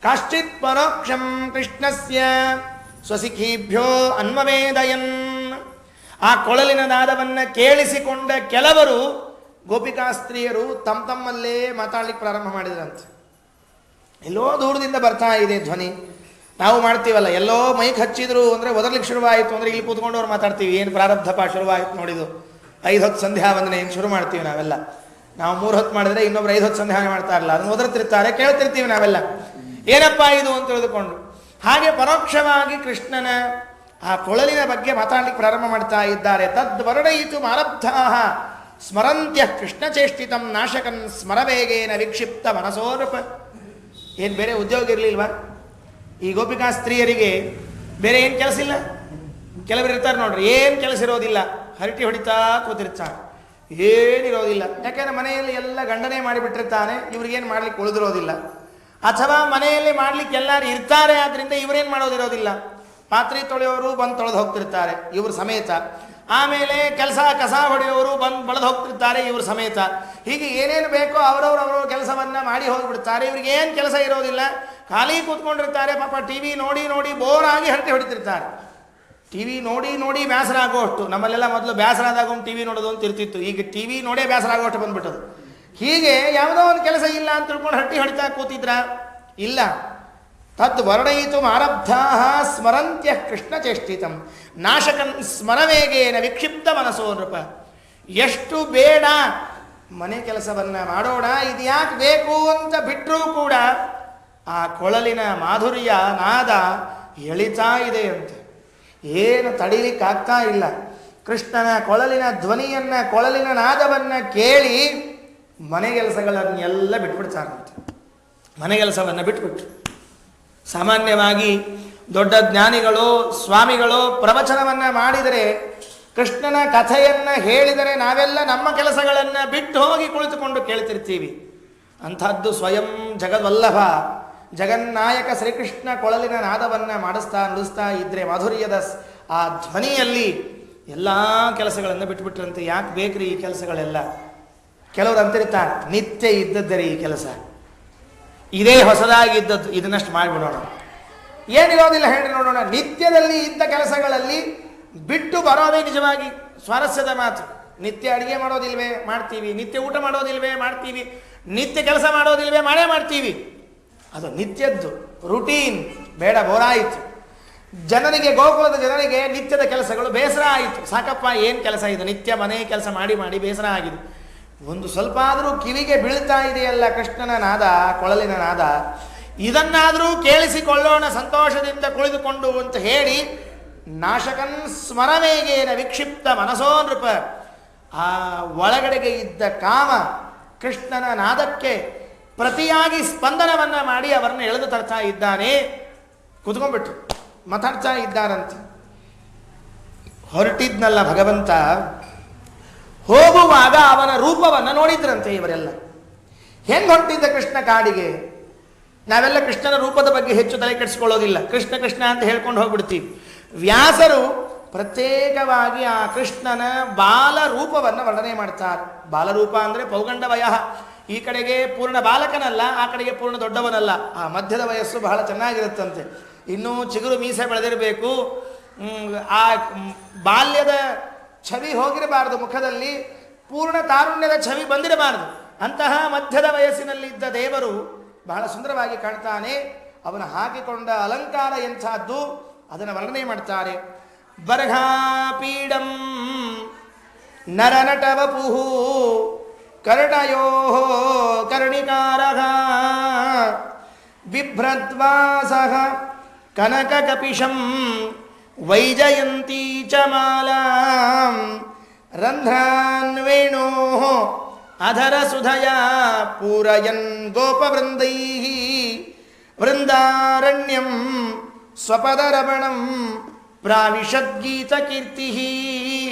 ಕಾಶ್ಚಿತ್ ಪರೋಕ್ಷಂ ಕೃಷ್ಣಸ್ಯ ಸ್ವಸಿಖೀಭ್ಯೋ ಅನ್ವವೇದಯನ್. ಆ ಕೊಳಲಿನ ನಾದವನ್ನು ಕೇಳಿಸಿಕೊಂಡ ಕೆಲವರು ಗೋಪಿಕಾ ಸ್ತ್ರೀಯರು ತಮ್ಮಲ್ಲೇ ಮಾತಾಡ್ಲಿಕ್ಕೆ ಪ್ರಾರಂಭ ಮಾಡಿದ್ರಂತೆ. ಎಲ್ಲೋ ದೂರದಿಂದ ಬರ್ತಾ ಇದೆ ಧ್ವನಿ. ನಾವು ಮಾಡ್ತೀವಲ್ಲ, ಎಲ್ಲೋ ಮೈಕ್ ಹಚ್ಚಿದ್ರು ಅಂದರೆ ಒದರ್ಲಿಕ್ಕೆ ಶುರುವಾಯಿತು ಅಂದರೆ ಇಲ್ಲಿ ಕೂತ್ಕೊಂಡು ಅವ್ರು ಮಾತಾಡ್ತೀವಿ. ಏನು ಪ್ರಾರಬ್ಧಪ ಶುರುವಾಯಿತು ನೋಡಿದ್ದು. 5 ಹೊತ್ತು ಸಂಧ್ಯಾ ವಂದನೆ ಏನು ಶುರು ಮಾಡ್ತೀವಿ ನಾವೆಲ್ಲ. ನಾವು 3 ಹೊತ್ತು ಮಾಡಿದ್ರೆ ಇನ್ನೊಬ್ರು 5 ಹೊತ್ತು ಸಂಧ್ಯಾ ಮಾಡ್ತಾ ಇರಲ್ಲ, ಅದನ್ನು ಒದರ್ತಿರ್ತಾರೆ, ಕೇಳ್ತಿರ್ತೀವಿ ನಾವೆಲ್ಲ. ಏನಪ್ಪ ಇದು ಅಂತ ತಿಳಿದುಕೊಂಡು ಹಾಗೆ ಪರೋಕ್ಷವಾಗಿ ಕೃಷ್ಣನ ಆ ಕೊಳಲಿನ ಬಗ್ಗೆ ಮಾತಾಡ್ಲಿಕ್ಕೆ ಪ್ರಾರಂಭ ಮಾಡ್ತಾ ಇದ್ದಾರೆ. ತದ್ ವರ್ಣಯಿತು ಆರಬ್ಧಾ ಸ್ಮರಂತ್ಯ ಕೃಷ್ಣ ಚೇಷ್ಟಿತಂ ನಾಶಕನ್ ಸ್ಮರವೇಗೇನ ವಿಕ್ಷಿಪ್ತ ಮನಸೋರೂಪ. ಏನು ಬೇರೆ ಉದ್ಯೋಗ ಇರಲಿಲ್ವಾ ಈ ಗೋಪಿಕಾ ಸ್ತ್ರೀಯರಿಗೆ? ಬೇರೆ ಏನು ಕೆಲಸ ಇಲ್ಲ? ಕೆಲವರು ಇರ್ತಾರೆ ನೋಡ್ರಿ, ಏನು ಕೆಲಸ ಇರೋದಿಲ್ಲ, ಹರಟಿ ಹೊಡಿತಾ ಕೂತಿರ್ತಾರೆ, ಏನಿರೋದಿಲ್ಲ. ಯಾಕೆಂದರೆ ಮನೆಯಲ್ಲಿ ಎಲ್ಲ ಗಂಡನೇ ಮಾಡಿಬಿಟ್ಟಿರ್ತಾನೆ, ಇವ್ರಿಗೇನು ಮಾಡ್ಲಿಕ್ಕೆ ಉಳಿದಿರೋದಿಲ್ಲ. ಅಥವಾ ಮನೆಯಲ್ಲಿ ಮಾಡ್ಲಿಕ್ಕೆ ಎಲ್ಲರೂ ಇರ್ತಾರೆ, ಆದ್ದರಿಂದ ಇವರೇನು ಮಾಡೋದಿರೋದಿಲ್ಲ. ಪಾತ್ರೆ ತೊಳೆಯೋರು ಬಂದು ತೊಳೆದು ಹೋಗ್ತಿರ್ತಾರೆ ಇವರು ಸಮೇತ. ಆಮೇಲೆ ಕಸ ಹೊಡೆಯೋರು ಬಂದು ಬಳದು ಹೋಗ್ತಿರ್ತಾರೆ ಇವರು ಸಮೇತ. ಹೀಗೆ ಏನೇನು ಬೇಕೋ ಅವರವ್ರ ಕೆಲಸವನ್ನು ಮಾಡಿ ಹೋಗಿಬಿಡ್ತಾರೆ. ಇವ್ರಿಗೆ ಏನು ಕೆಲಸ ಇರೋದಿಲ್ಲ, ಖಾಲಿ ಕೂತ್ಕೊಂಡಿರ್ತಾರೆ. ಪಾಪ ಟಿ ವಿ ನೋಡಿ ನೋಡಿ ಬೋರಾಗಿ ಹರಟೆ ಹೊಡಿತಿರ್ತಾರೆ. ಟಿ ವಿ ನೋಡಿ ನೋಡಿ ಬೇಸರ ಆಗೋಷ್ಟು. ನಮ್ಮಲ್ಲೆಲ್ಲ ಮೊದಲು ಬೇಸರ ಆದಾಗ ಟಿ ವಿ ನೋಡೋದು ಅಂತ ಇರ್ತಿತ್ತು. ಈಗ ಟಿ ವಿ ನೋಡೇ ಬೇಸರ ಆಗೋಷ್ಟು ಬಂದ್ಬಿಟ್ಟದು. ಹೀಗೆ ಯಾವುದೋ ಒಂದು ಕೆಲಸ ಇಲ್ಲ ಅಂತ ತಿಳ್ಕೊಂಡು ಹರಟಿ ಹೊಡಿತಾ ಕೂತಿದ್ರ ಇಲ್ಲ. ತತ್ ವರ್ಣಯಿತು ಆರಬ್ಧಾ ಸ್ಮರಂತ್ಯ ಕೃಷ್ಣ ಚೇಷ್ಟಿತಂ ನಾಶಕನ್ ಸ್ಮರವೇಗೇನ ವಿಕ್ಷಿಪ್ತ ಮನಸ್ಸೋ ನೃಪ. ಎಷ್ಟು ಬೇಡ ಮನೆ ಕೆಲಸವನ್ನು ಮಾಡೋಣ, ಇದು ಯಾಕೆ ಬೇಕು ಅಂತ ಬಿಟ್ಟರೂ ಕೂಡ ಆ ಕೊಳಲಿನ ಮಾಧುರ್ಯ ನಾದ ಎಳಿತಾ ಇದೆ ಅಂತ. ಏನು ತಡಿಲಿಕ್ಕಾಗ್ತಾ ಇಲ್ಲ. ಕೃಷ್ಣನ ಕೊಳಲಿನ ಧ್ವನಿಯನ್ನು, ಕೊಳಲಿನ ನಾದವನ್ನು ಕೇಳಿ ಮನೆ ಕೆಲಸಗಳನ್ನೆಲ್ಲ ಬಿಟ್ಬಿಡ್ತಾರಂತೆ. ಮನೆ ಕೆಲಸವನ್ನು ಬಿಟ್ಬಿಟ್ರು. ಸಾಮಾನ್ಯವಾಗಿ ದೊಡ್ಡ ಜ್ಞಾನಿಗಳು, ಸ್ವಾಮಿಗಳು ಪ್ರವಚನವನ್ನು ಮಾಡಿದರೆ, ಕೃಷ್ಣನ ಕಥೆಯನ್ನು ಹೇಳಿದರೆ ನಾವೆಲ್ಲ ನಮ್ಮ ಕೆಲಸಗಳನ್ನು ಬಿಟ್ಟು ಹೋಗಿ ಕುಳಿತುಕೊಂಡು ಕೇಳ್ತಿರ್ತೀವಿ. ಅಂಥದ್ದು ಸ್ವಯಂ ಜಗದ್ವಲ್ಲಭ ಜಗನ್ನಾಯಕ ಶ್ರೀಕೃಷ್ಣ ಕೊಳಲಿನ ನಾದವನ್ನು ಮಾಡಿಸ್ತಾ ನುಡಿಸ್ತಾ ಇದ್ದರೆ ಮಾಧುರ್ಯದ ಆ ಧ್ವನಿಯಲ್ಲಿ ಎಲ್ಲ ಕೆಲಸಗಳನ್ನು ಬಿಟ್ಟುಬಿಟ್ರಂತೆ. ಯಾಕೆ ಬೇಕ್ರಿ ಈ ಕೆಲಸಗಳೆಲ್ಲ? ಕೆಲವರು ಅಂತಿರ್ತಾರೆ, ನಿತ್ಯ ಇದ್ದದ್ದರೆ ಈ ಕೆಲಸ, ಇದೇ ಹೊಸದಾಗಿದ್ದದ್ದು, ಇದನ್ನಷ್ಟು ಮಾಡಿಬಿಡೋಣ. ಏನಿರೋದಿಲ್ಲ ಹೇಳ್ರಿ ನೋಡೋಣ. ನಿತ್ಯದಲ್ಲಿ ಇದ್ದ ಕೆಲಸಗಳಲ್ಲಿ ಬಿಟ್ಟು ಬರೋದೇ ನಿಜವಾಗಿ ಸ್ವಾರಸ್ಯದ ಮಾತು. ನಿತ್ಯ ಅಡುಗೆ ಮಾಡೋದಿಲ್ವೇ? ಮಾಡ್ತೀವಿ. ನಿತ್ಯ ಊಟ ಮಾಡೋದಿಲ್ವೇ? ಮಾಡ್ತೀವಿ. ನಿತ್ಯ ಕೆಲಸ ಮಾಡೋದಿಲ್ವೇ? ಮಾಡೇ ಮಾಡ್ತೀವಿ. ಅದು ನಿತ್ಯದ್ದು ರುಟೀನ್ ಬೇಡ, ಬೋರಾಯಿತು. ಜನರಿಗೆ, ಗೋಕುಲದ ಜನರಿಗೆ ನಿತ್ಯದ ಕೆಲಸಗಳು ಬೇಸರ ಆಯಿತು. ಸಾಕಪ್ಪ, ಏನು ಕೆಲಸ ಇದು? ನಿತ್ಯ ಮನೆ ಕೆಲಸ ಮಾಡಿ ಮಾಡಿ ಬೇಸರ ಆಗಿದೆ. ಒಂದು ಸ್ವಲ್ಪ ಆದರೂ ಕಿವಿಗೆ ಬೀಳ್ತಾ ಇದೆಯಲ್ಲ ಕೃಷ್ಣನ ನಾದ, ಕೊಳಲಿನ ನಾದ, ಇದನ್ನಾದರೂ ಕೇಳಿಸಿಕೊಳ್ಳೋಣ ಸಂತೋಷದಿಂದ ಕುಳಿತುಕೊಂಡು ಅಂತ ಹೇಳಿ ನಾಶಕನ್ ಸ್ಮರವೇಗೇನ ವಿಕ್ಷಿಪ್ತ ಮನಸೋ ನೃಪ. ಆ ಒಳಗಡೆಗೆ ಇದ್ದ ಕಾಮ ಕೃಷ್ಣನ ನಾದಕ್ಕೆ ಪ್ರತಿಯಾಗಿ ಸ್ಪಂದನವನ್ನು ಮಾಡಿ ಅವರನ್ನು ಎಳೆದು ತರ್ತಾ ಇದ್ದಾನೆ. ಕುತ್ಕೊಂಡ್ಬಿಟ್ರು, ಮಾತಾಡ್ತಾ ಇದ್ದಾರಂತೆ. ಹೊರಟಿದ್ನಲ್ಲ ಭಗವಂತ, ಹೋಗುವಾಗ ಅವನ ರೂಪವನ್ನು ನೋಡಿದ್ರಂತೆ ಇವರೆಲ್ಲ. ಹೆಂಗೆ ಹೊರಟಿದ್ದ ಕೃಷ್ಣ ಕಾಡಿಗೆ? ನಾವೆಲ್ಲ ಕೃಷ್ಣನ ರೂಪದ ಬಗ್ಗೆ ಹೆಚ್ಚು ತಲೆ ಕೆಡಿಸ್ಕೊಳ್ಳೋದಿಲ್ಲ. ಕೃಷ್ಣ ಕೃಷ್ಣ ಅಂತ ಹೇಳ್ಕೊಂಡು ಹೋಗ್ಬಿಡ್ತೀವಿ. ವ್ಯಾಸರು ಪ್ರತ್ಯೇಕವಾಗಿ ಆ ಕೃಷ್ಣನ ಬಾಲರೂಪವನ್ನು ವರ್ಣನೆ ಮಾಡ್ತಾರೆ. ಬಾಲರೂಪ ಅಂದರೆ ಪೌಗಂಡ ವಯ. ಈ ಕಡೆಗೆ ಪೂರ್ಣ ಬಾಲಕನಲ್ಲ, ಆ ಕಡೆಗೆ ಪೂರ್ಣ ದೊಡ್ಡವನಲ್ಲ. ಆ ಮಧ್ಯದ ವಯಸ್ಸು ಬಹಳ ಚೆನ್ನಾಗಿರುತ್ತಂತೆ. ಇನ್ನೂ ಚಿಗುರು ಮೀಸೆ ಬೆಳೆದಿರಬೇಕು. ಆ ಬಾಲ್ಯದ ಛವಿ ಹೋಗಿರಬಾರದು ಮುಖದಲ್ಲಿ, ಪೂರ್ಣ ತಾರುಣ್ಯದ ಛವಿ ಬಂದಿರಬಾರದು. ಅಂತಹ ಮಧ್ಯದ ವಯಸ್ಸಿನಲ್ಲಿದ್ದ ದೇವರು ಬಹಳ ಸುಂದರವಾಗಿ ಕಾಣ್ತಾನೆ. ಅವನು ಹಾಕಿಕೊಂಡ ಅಲಂಕಾರ ಎಂಥದ್ದು ಅದನ್ನು ವರ್ಣನೆ ಮಾಡ್ತಾರೆ. ಬರ್ಹಾಪೀಡಂ ನರನಟವಪುಹು ಕರ್ಣಯೋ ಕರ್ಣಿಕಾರಃ ಬಿಭ್ರದ್ವಾಸಃ ಕನಕಕಪಿಶಂ ವೈಜಯಂತೀ ಚ ಮಾಲಾಂ ರಂಧ್ರಾನ್ವೇಣೋ ಅಧರ ಸುಧಯಾ ಪೂರಯನ್ ಗೋಪವೃಂದೈಃ ವೃಂದಾರಣ್ಯಂ ಸ್ವಪದರಮಣಂ ಪ್ರಾವಿಶದ್ಗೀತ ಕೀರ್ತಿ.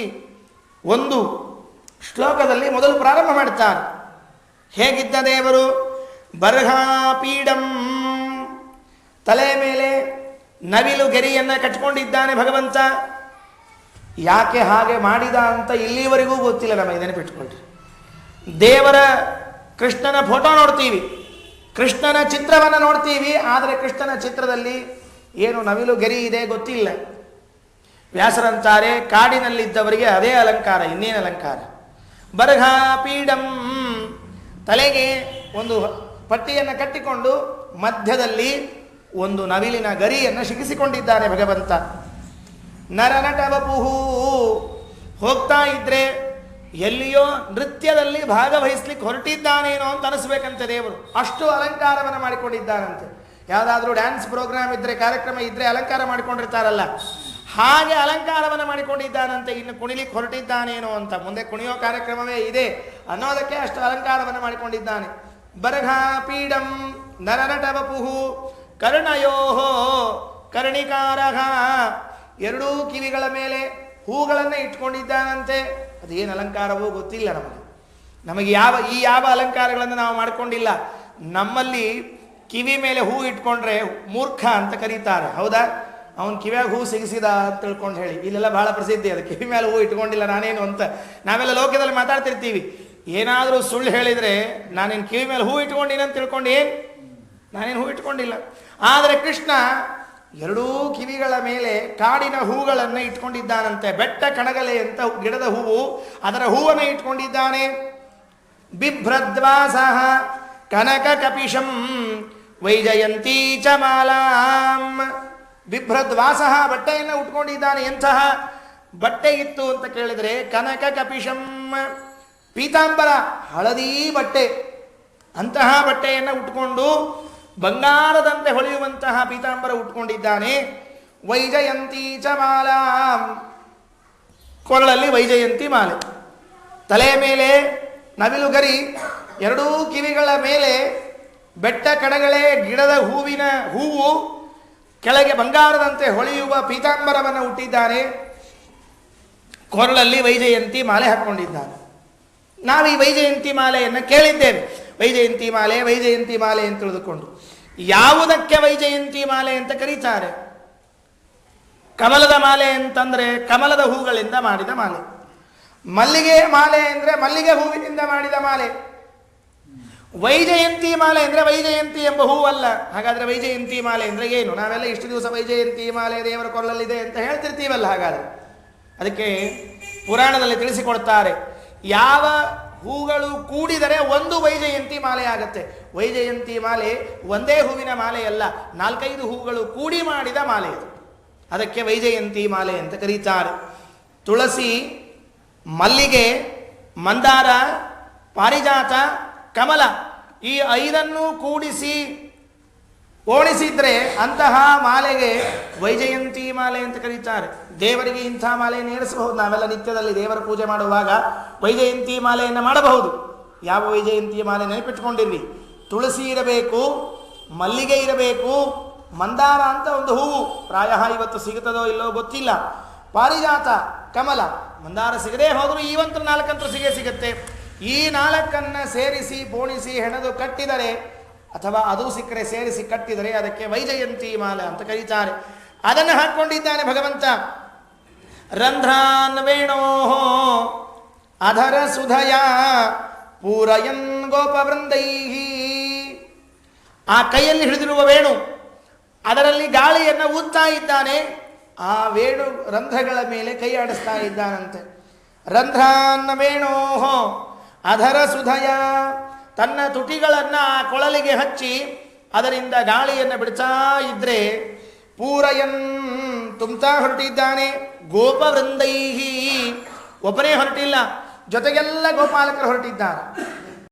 ಒಂದು ಶ್ಲೋಕದಲ್ಲಿ ಮೊದಲು ಪ್ರಾರಂಭ ಮಾಡ್ತಾರೆ. ಹೇಗಿದ್ದ ದೇವರು? ಬರ್ಹಾಪೀಡಂ, ತಲೆ ಮೇಲೆ ನವಿಲು ಗೆರೆಯನ್ನು ಕಟ್ಕೊಂಡಿದ್ದಾನೆ ಭಗವಂತ. ಯಾಕೆ ಹಾಗೆ ಮಾಡಿದ ಅಂತ ಇಲ್ಲಿವರೆಗೂ ಗೊತ್ತಿಲ್ಲ ನಮಗೆ, ನೆನಪಿಟ್ಕೊಳ್ರಿ. ದೇವರ ಕೃಷ್ಣನ ಫೋಟೋ ನೋಡ್ತೀವಿ, ಕೃಷ್ಣನ ಚಿತ್ರವನ್ನು ನೋಡ್ತೀವಿ, ಆದರೆ ಕೃಷ್ಣನ ಚಿತ್ರದಲ್ಲಿ ಏನು ನವಿಲು ಗೆರಿ ಇದೆ ಗೊತ್ತಿಲ್ಲ. ವ್ಯಾಸರಂತಾರೆ, ಕಾಡಿನಲ್ಲಿದ್ದವರಿಗೆ ಅದೇ ಅಲಂಕಾರ, ಇನ್ನೇನು ಅಲಂಕಾರ. ಬರ್ಹಾಪೀಡಂ, ತಲೆಗೆ ಒಂದು ಪಟ್ಟಿಯನ್ನು ಕಟ್ಟಿಕೊಂಡು ಮಧ್ಯದಲ್ಲಿ ಒಂದು ನವಿಲಿನ ಗರಿಯನ್ನು ಸಿಗಿಸಿಕೊಂಡಿದ್ದಾನೆ ಭಗವಂತ. ನರನಟವಪುಹು, ಹೋಗ್ತಾ ಇದ್ರೆ ಎಲ್ಲಿಯೋ ನೃತ್ಯದಲ್ಲಿ ಭಾಗವಹಿಸ್ಲಿಕ್ಕೆ ಹೊರಟಿದ್ದಾನೇನೋ ಅಂತ ಅನಿಸ್ಬೇಕಂತೆ ದೇವರು. ಅಷ್ಟು ಅಲಂಕಾರವನ್ನು ಮಾಡಿಕೊಂಡಿದ್ದಾನಂತೆ. ಯಾವುದಾದ್ರೂ ಡ್ಯಾನ್ಸ್ ಪ್ರೋಗ್ರಾಮ್ ಇದ್ದರೆ, ಕಾರ್ಯಕ್ರಮ ಇದ್ದರೆ ಅಲಂಕಾರ ಮಾಡಿಕೊಂಡಿರ್ತಾರಲ್ಲ, ಹಾಗೆ ಅಲಂಕಾರವನ್ನು ಮಾಡಿಕೊಂಡಿದ್ದಾನಂತೆ. ಇನ್ನು ಕುಣಿಲಿಕ್ಕೆ ಹೊರಟಿದ್ದಾನೇನೋ ಅಂತ, ಮುಂದೆ ಕುಣಿಯೋ ಕಾರ್ಯಕ್ರಮವೇ ಇದೆ ಅನ್ನೋದಕ್ಕೆ ಅಷ್ಟು ಅಲಂಕಾರವನ್ನು ಮಾಡಿಕೊಂಡಿದ್ದಾನೆ. ಬರ್ಹಾಪೀಡಂ ನರನಟವಪುಹು ಕರ್ಣಯೋ ಕರ್ಣಿಕಾರಃ, ಎರಡೂ ಕಿವಿಗಳ ಮೇಲೆ ಹೂಗಳನ್ನು ಇಟ್ಕೊಂಡಿದ್ದಾನಂತೆ. ಅದೇನು ಅಲಂಕಾರವೋ ಗೊತ್ತಿಲ್ಲ ನಮಗೆ. ಯಾವ ಅಲಂಕಾರಗಳನ್ನು ನಾವು ಮಾಡಿಕೊಂಡಿಲ್ಲ. ನಮ್ಮಲ್ಲಿ ಕಿವಿ ಮೇಲೆ ಹೂ ಇಟ್ಕೊಂಡ್ರೆ ಮೂರ್ಖ ಅಂತ ಕರೀತಾರೆ, ಹೌದಾ? ಅವನು ಕಿವ್ಯಾಗ ಹೂ ಸಿಗಿಸಿದ ಅಂತ ತಿಳ್ಕೊಂಡು ಹೇಳಿ. ಇಲ್ಲೆಲ್ಲ ಬಹಳ ಪ್ರಸಿದ್ಧಿ ಅದು, ಕಿವಿ ಮೇಲೆ ಹೂ ಇಟ್ಕೊಂಡಿಲ್ಲ ನಾನೇನು ಅಂತ. ನಾವೆಲ್ಲ ಲೋಕದಲ್ಲಿ ಮಾತಾಡ್ತಿರ್ತೀವಿ, ಏನಾದರೂ ಸುಳ್ಳು ಹೇಳಿದರೆ ನಾನೇನು ಕಿವಿ ಮೇಲೆ ಹೂ ಇಟ್ಕೊಂಡಿನ ಅಂತ ತಿಳ್ಕೊಂಡು ನಾನೇನು ಹೂ ಇಟ್ಕೊಂಡಿಲ್ಲ. ಆದರೆ ಕೃಷ್ಣ ಎರಡೂ ಕಿವಿಗಳ ಮೇಲೆ ಕಾಡಿನ ಹೂಗಳನ್ನು ಇಟ್ಕೊಂಡಿದ್ದಾನಂತೆ. ಬೆಟ್ಟ ಕಣಗಲೆ ಅಂತ ಗಿಡದ ಹೂವು, ಅದರ ಹೂವನ್ನು ಇಟ್ಕೊಂಡಿದ್ದಾನೆ. ಬಿಭ್ರದ್ವಾಸಃ ಕನಕ ಕಪಿಶಂ ವೈಜಯಂತೀ ಚ ಮಾಲಾಂ. ಬಿಭ್ರದ್ವಾಸಃ ಬಟ್ಟೆಯನ್ನು ಉಟ್ಕೊಂಡಿದ್ದಾನೆ. ಎಂತಹ ಬಟ್ಟೆ ಇತ್ತು ಅಂತ ಕೇಳಿದರೆ ಕನಕ ಕಪಿಶಂ, ಪೀತಾಂಬರ ಹಳದಿ ಬಟ್ಟೆ, ಅಂತಹ ಬಟ್ಟೆಯನ್ನು ಉಟ್ಕೊಂಡು ಬಂಗಾರದಂತೆ ಹೊಳೆಯುವಂತಹ ಪೀತಾಂಬರ ಉಟ್ಕೊಂಡಿದ್ದಾನೆ. ವೈಜಯಂತೀ ಚ ಮಾಲಾಂ, ಕೊರಳಲ್ಲಿ ವೈಜಯಂತಿ ಮಾಲೆ, ತಲೆಯ ಮೇಲೆ ನವಿಲುಗರಿ, ಎರಡೂ ಕಿವಿಗಳ ಮೇಲೆ ಬೆಟ್ಟ ಕಣಗಳೇ ಗಿಡದ ಹೂವು, ಕೆಳಗೆ ಬಂಗಾರದಂತೆ ಹೊಳೆಯುವ ಪೀತಾಂಬರವನ್ನು ಹುಟ್ಟಿದ್ದಾನೆ. ಕೊರಳಲ್ಲಿ ವೈಜಯಂತಿ ಮಾಲೆ ಹಾಕ್ಕೊಂಡಿದ್ದಾನೆ. ನಾವು ಈ ವೈಜಯಂತಿ ಮಾಲೆಯನ್ನು ಕೇಳಿದ್ದೇವೆ, ವೈಜಯಂತಿ ಮಾಲೆ ವೈಜಯಂತಿ ಮಾಲೆ ಅಂತ ತಿಳಿದುಕೊಂಡು. ಯಾವುದಕ್ಕೆ ವೈಜಯಂತಿ ಮಾಲೆ ಅಂತ ಕರೀತಾರೆ? ಕಮಲದ ಮಾಲೆ ಅಂತಂದರೆ ಕಮಲದ ಹೂಗಳಿಂದ ಮಾಡಿದ ಮಾಲೆ. ಮಲ್ಲಿಗೆ ಮಾಲೆ ಅಂದರೆ ಮಲ್ಲಿಗೆ ಹೂವಿನಿಂದ ಮಾಡಿದ ಮಾಲೆ. ವೈಜಯಂತಿ ಮಾಲೆ ಅಂದರೆ ವೈಜಯಂತಿ ಎಂಬ ಹೂವಲ್ಲ. ಹಾಗಾದರೆ ವೈಜಯಂತಿ ಮಾಲೆ ಅಂದರೆ ಏನು? ನಾವೆಲ್ಲ ಇಷ್ಟು ದಿವಸ ವೈಜಯಂತಿ ಮಾಲೆ ದೇವರ ಕೊರಳಲ್ಲಿದೆ ಅಂತ ಹೇಳ್ತಿರ್ತೀವಲ್ಲ. ಹಾಗಾದರೆ ಅದಕ್ಕೆ ಪುರಾಣದಲ್ಲಿ ತಿಳಿಸಿಕೊಡ್ತಾರೆ, ಯಾವ ಹೂಗಳು ಕೂಡಿದರೆ ಒಂದು ವೈಜಯಂತಿ ಮಾಲೆ ಆಗುತ್ತೆ. ವೈಜಯಂತಿ ಮಾಲೆ ಒಂದೇ ಹೂವಿನ ಮಾಲೆಯಲ್ಲ, 4-5 ಹೂಗಳು ಕೂಡಿ ಮಾಡಿದ ಮಾಲೆ ಇದು. ಅದಕ್ಕೆ ವೈಜಯಂತಿ ಮಾಲೆ ಅಂತ ಕರೀತಾರೆ. ತುಳಸಿ, ಮಲ್ಲಿಗೆ, ಮಂದಾರ, ಪಾರಿಜಾತ, ಕಮಲ, ಈ 5 ಕೂಡಿಸಿ ಓಣಿಸಿದ್ರೆ ಅಂತಹ ಮಾಲೆಗೆ ವೈಜಯಂತಿ ಮಾಲೆ ಅಂತ ಕರೀತಾರೆ. ದೇವರಿಗೆ ಇಂಥ ಮಾಲೆಯನ್ನು ಏರಿಸಬಹುದು. ನಾವೆಲ್ಲ ನಿತ್ಯದಲ್ಲಿ ದೇವರ ಪೂಜೆ ಮಾಡುವಾಗ ವೈಜಯಂತಿ ಮಾಲೆಯನ್ನು ಮಾಡಬಹುದು. ಯಾವ ವೈಜಯಂತಿ ಮಾಲೆ ನೆನಪಿಟ್ಕೊಂಡಿರ್ವಿ? ತುಳಸಿ ಇರಬೇಕು, ಮಲ್ಲಿಗೆ ಇರಬೇಕು, ಮಂದಾರ ಅಂತ ಒಂದು ಹೂವು, ಪ್ರಾಯ ಇವತ್ತು ಸಿಗುತ್ತದೋ ಇಲ್ಲೋ ಗೊತ್ತಿಲ್ಲ, ಪಾರಿಜಾತ, ಕಮಲ. ಮಂದಾರ ಸಿಗದೇ ಹೋದರೂ ಈವಂತೂ 4 ಸಿಗುತ್ತೆ. ಈ 4 ಸೇರಿಸಿ ಪೋಣಿಸಿ ಹೆಣೆದು ಕಟ್ಟಿದರೆ, ಅಥವಾ ಅದು ಸಿಕ್ಕರೆ ಸೇರಿಸಿ ಕಟ್ಟಿದರೆ ಅದಕ್ಕೆ ವೈಜಯಂತಿ ಮಾಲೆ ಅಂತ ಕರೀತಾರೆ. ಅದನ್ನು ಹಾಕ್ಕೊಂಡಿದ್ದಾನೆ ಭಗವಂತ. ರಂಧ್ರಾನ್ ವೇಣೋ ಅಧರ ಸುಧಯ ಪೂರಯನ್ ಗೋಪವೃಂದೈ. ಆ ಕೈಯಲ್ಲಿ ಹಿಡಿದಿರುವ ವೇಣು, ಅದರಲ್ಲಿ ಗಾಳಿಯನ್ನು ಊದ್ತಾ ಇದ್ದಾನೆ. ಆ ವೇಣು ರಂಧ್ರಗಳ ಮೇಲೆ ಕೈ ಆಡಿಸ್ತಾ ಇದ್ದಾನಂತೆ. ರಂಧ್ರಾನ್ ವೇಣೋ ಅಧರ ಸುಧಯ, ತನ್ನ ತುಟಿಗಳನ್ನು ಆ ಕೊಳಲಿಗೆ ಹಚ್ಚಿ ಅದರಿಂದ ಗಾಳಿಯನ್ನು ಬಿಡ್ತಾ ಇದ್ರೆ ಪೂರಯನ್ ತುಂಬ್ತಾ ಹೊರಟಿದ್ದಾನೆ. ಗೋಪವೃಂದೈಹಿ, ಒಬ್ಬನೇ ಹೊರಟಿಲ್ಲ, ಜೊತೆಗೆಲ್ಲ ಗೋಪಾಲಕರು ಹೊರಟಿದ್ದಾರೆ.